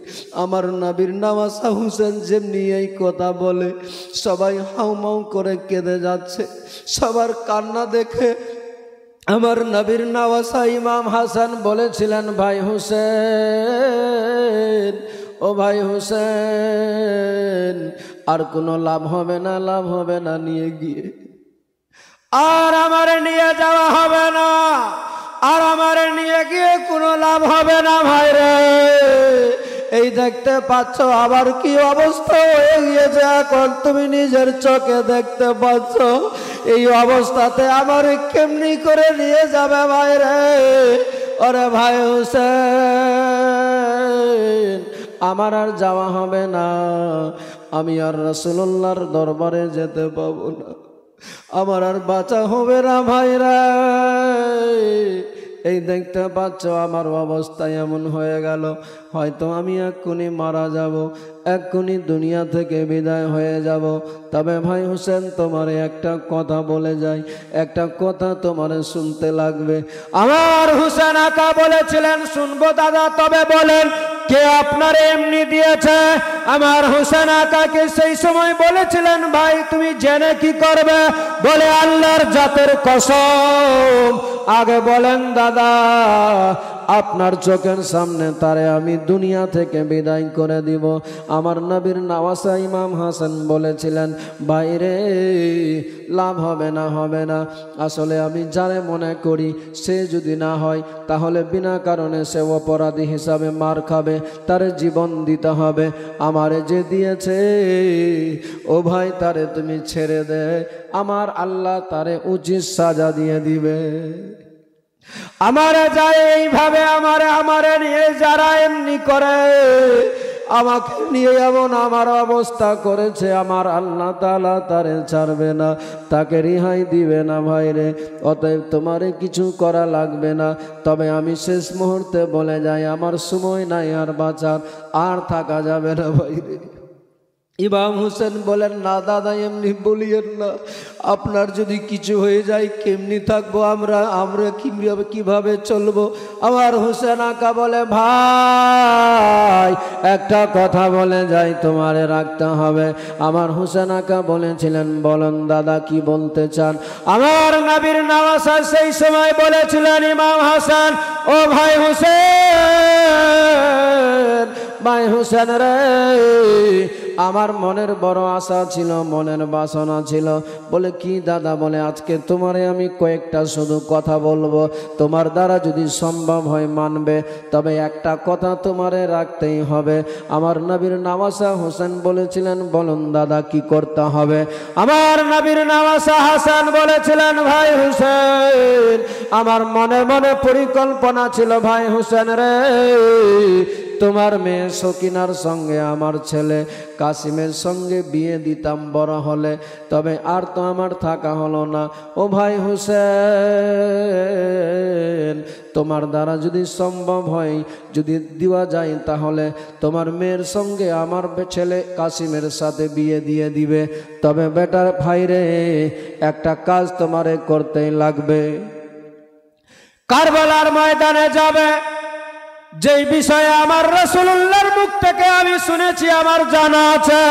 আমার নবীর নওয়াসা হোসেন যেমনি এই কথা বলে সবাই হাউমাউ করে কেঁদে যাচ্ছে। সবার কান্না দেখে আমার নবীর নওয়াসা ইমাম হাসান বলেছিলেন, ভাই হোসেন, ও ভাই হোসেন, আর কোনো লাভ হবে না, লাভ হবে না, নিয়ে গিয়ে আর আমারে নিয়ে যাওয়া হবে না, আর আমারে নিয়ে গিয়ে কোনো লাভ হবে না ভাই রে। এই দেখতে পাচ্ছ আবার কি অবস্থা হয়ে গিয়েছে, এখন তুমি নিজের চোখে দেখতে পাচ্ছ, এই অবস্থাতে আমারে কেমনি করে নিয়ে যাবে ভাই রে। ওরে ভাই হোসেন, আমার আর যাওয়া হবে না, আমি আর রাসূলুল্লাহর দরবারে যেতে পাবো না, আমার আর বাঁচা হবে না ভাইরা। এই দেখতে পাচ্ছ আমার অবস্থা এমন হয়ে গেল, হয়তো আমি এক্ষুনি মারা যাব, এক্ষুনি দুনিয়া থেকে বিদায় হয়ে যাব। তবে ভাই হোসেন তোমারে একটা কথা বলে যাই, একটা কথা তোমারে শুনতে লাগবে। আমার হোসেন আকা বলেছিলেন, শুনবো দাদা, তবে বলেন কে আপনার এমনি দিয়েছে? আমার হোসেন আকাকে সেই সময় বলেছিলেন, ভাই তুমি জেনে কি করবে? বলে আল্লাহর জাতের কসম, আগে বলেন দাদা, আপনার চোখের সামনে তারে আমি দুনিয়া থেকে বিদায় করে দিব। আমার নবীর নওয়াসা ইমাম হাসান বলেছিলেন, বাইরে লাভ হবে না, হবে না, আসলে আমি যারে মনে করি সে যদি না হয় তাহলে বিনা কারণে সে অপরাধী হিসাবে মার খাবে, তারে জীবন দিতে হবে। আমারে যে দিয়েছে ও ভাই তারে তুমি ছেড়ে দে, আমার আল্লাহ তারে উচিত সাজা দিয়ে দিবে। আমারে যায় এইভাবে আমারে নিয়ে যারা এমনি করে, আমাকে নিয়ে এমন আমার অবস্থা করেছে, আমার আল্লাহ তাআলা তারে ছাড়বে না, তাকে রেহাই দিবে না ভাইরে। অতএব তোমারে কিছু করা লাগবে না। তবে আমি শেষ মুহূর্তে বলে যাই, আমার সময় নাই আর বাঁচার, আর থাকা যাবে না ভাইরে। ইমাম হোসেন বলেন, না দাদা এমনি বলিয়েন না, আপনার যদি কিছু হয়ে যায় কেমনি থাকবো আমরা কিভাবে চলবো? আমার হোসেন আকা বলে, ভাই একটা কথা বলে যাই, তোমারে রাখতে হবে। আমার হোসেন আকা বলেছিলেন, বলেন দাদা কি বলতে চান? আমার নবীর নওয়াসা সেই সময় বলেছিলেন, ইমাম হাসান, ও ভাই হোসেন, ভাই হোসেন রে, আমার মনের বড় আশা ছিল, মনের বাসনা ছিল। বলে কি দাদা? বলে আজকে তোমারে আমি কয়েকটা শুধু কথা বলবো, তোমার দ্বারা যদি সম্ভব হয় মানবে, তবে একটা কথা তোমারে রাখতেই হবে। আমার নবীর নওয়াসা হোসেন বলেছিলেন, বলুন দাদা কি করতে হবে? আমার নবীর নওয়াসা হাসান বলেছিলেন, ভাই হোসেন, আমার মনে মনে পরিকল্পনা ছিল, ভাই হোসেন রে, তোমার মেয়ে সকিনার সঙ্গে আমার ছেলে কাসিমের সঙ্গে বিয়ে দিতাম বড় হলে, তবে আর তো আমার থাকা হলো না। ও ভাই হোসেন, তোমার দ্বারা যদি সম্ভব হয়, যদি দেওয়া যায়, তাহলে তোমার মেয়ের সঙ্গে আমার ছেলে কাসিমের সাথে বিয়ে দিয়ে দিবে। তবে বেটার ভাই রে, একটা কাজ তোমারে করতেই লাগবে। কারবালার ময়দানে যাবে, যেই বিষয়ে আমার রাসূলুল্লাহর মুখ থেকে আমি শুনেছি, আমার জানা আছে,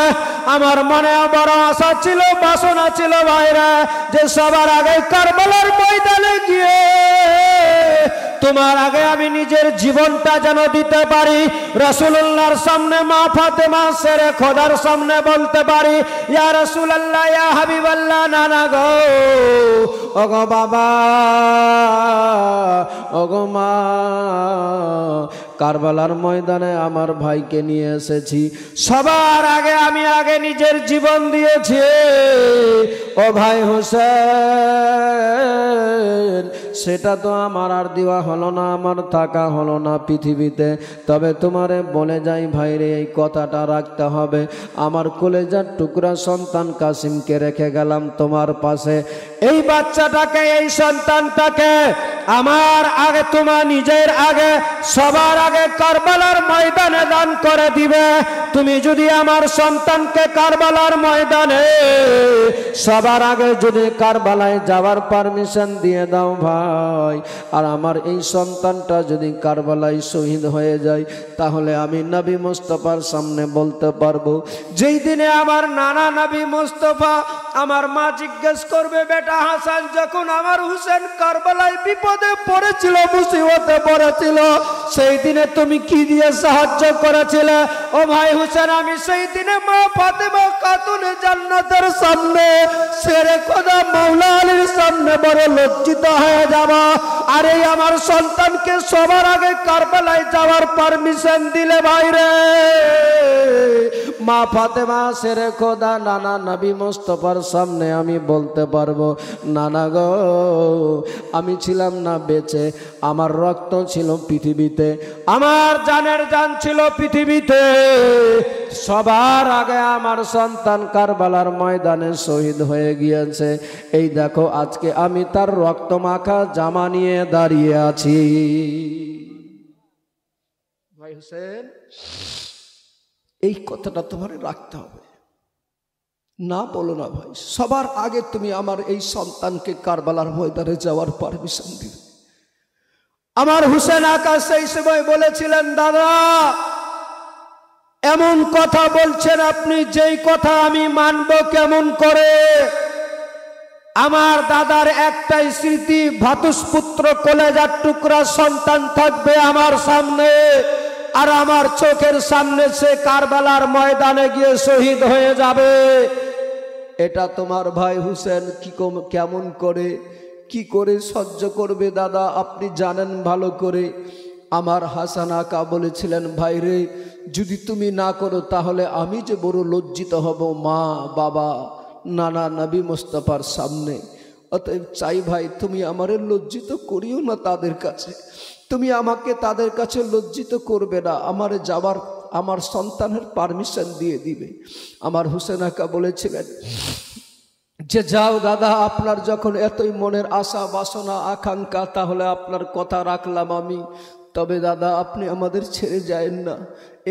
আমার মনে বড় আশা ছিল, বাসনা ছিল ভাইরা, যে সবার আগে কারবালার ময়দানে গিয়ে তোমার আগে আমি নিজের জীবনটা যেন দিতে পারি। রাসূলুল্লাহর সামনে মা ফাতেমা শেরে খোদার সামনে বলতে পারি, ইয়া রাসূলুল্লাহ, ইয়া হাবিবাল্লাহ, নানা গো, ওগো বাবা, ওগো মা, কারবালার ময়দানে আমার ভাইকে নিয়ে এসেছি, সবার আগে আমি নিজের জীবন দিয়েছি। ও ভাই হোসেন, সেটা তো আমার আর দেওয়া হলো না, আমার থাকা হলো না পৃথিবীতে। তবে তোমারে বলে যাই ভাইরে, এই কথাটা রাখতে হবে। আমার কলেজার টুকরা সন্তান কাসিমকে রেখে গেলাম তোমার পাশে। এই বাচ্চাটাকে, এই সন্তানটাকে আমার আগে, তোমার নিজের আগে, সবার আগে কারবালার ময়দানে দান করে দিবে। তুমি যদি আমার সন্তানকে কারবালার ময়দানে সবার আগে যদি কারবালায় যাওয়ার পারমিশন দিয়ে দাও ভাই, আর আমার এই সন্তানটা যদি কারবালায় শহীদ হয়ে যায়, তাহলে আমি নবী মুস্তাফার সামনে বলতে পারবো, যেই দিনে আমার নানা নবী মুস্তাফা, আমার মা জিজ্ঞেস করবে, বেটা হাসান, যখন আমার হোসেন কারবালায় বিপদে পড়েছিল, মুসিবতে পড়েছিল, সেই দিনে তুমি কি দিয়ে সাহায্য করেছিলে? ও ভাই হোসেন, আমি সেই দিনে মা ফাতেমা খাতুনে জান্নাতের সামনে, শেরে খোদা মাওলা আলীর সামনে বড় লজ্জিত হয়ে যাব। আর এই আমার সন্তানকে সবার আগে কারবালায় যাওয়ার পারমিশন দিলে ভাইরে, মা ফাতেমা শেরে খোদা নানা নবী মুস্তাফার সামনে আমি বলতে পারবো, নানা গো, আমি ছিলাম না বেঁচে, আমার রক্ত ছিল পৃথিবীতে, আমার জানের জান ছিল পৃথিবীতে, সবার আগে আমার সন্তান কারবালার ময়দানে শহীদ হয়ে গিয়েছে। এই দেখো আজকে আমি তার রক্ত মাখা জামা নিয়ে দাঁড়িয়ে আছি। ভাই হোসেন, এই কথাটা তোমার রাখতে হবে। না বলো না ভাই, সবার আগে তুমি আমার এই সন্তানকে কারবালার ময়দানে যাওয়ার পারমিশন দিবে। আমার হোসেন আকা সেই সময় বলেছিলেন, দাদা এমন কথা বলছেন আপনি, যেই কথা আমি মানব কেমন করে? আমার দাদার একটাই স্মৃতি, ভাতুষপুত্র কলেজার টুকরা সন্তান থাকবে আমার সামনে, আর আমার চোখের সামনে সে কারবালার ময়দানে গিয়ে শহীদ হয়ে যাবে। এটা তোমার ভাই হোসেন কেমন করে, কি করে সহ্য করবে দাদা? আপনি জানেন ভালো করে। আমার হাসান আকা বলেছিলেন, ভাই রে, যদি তুমি না করো তাহলে আমি যে বড় লজ্জিত হব মা বাবা নানা নবী মুস্তাফার সামনে। অতএব চাই ভাই, তুমি আমারে লজ্জিত করিও না তাদের কাছে, তুমি আমাকে তাদের কাছে লজ্জিত করবে না, আমারে যাবার আমার সন্তানের পারমিশন দিয়ে দিবে। আমার হোসেন আকা বলেছিলেন যে, যাও দাদা, আপনার যখন এতই মনের আশা বাসনা আকাঙ্ক্ষা, তাহলে আপনার কথা রাখলাম আমি, তবে দাদা আপনি আমাদের ছেড়ে যায়েন না।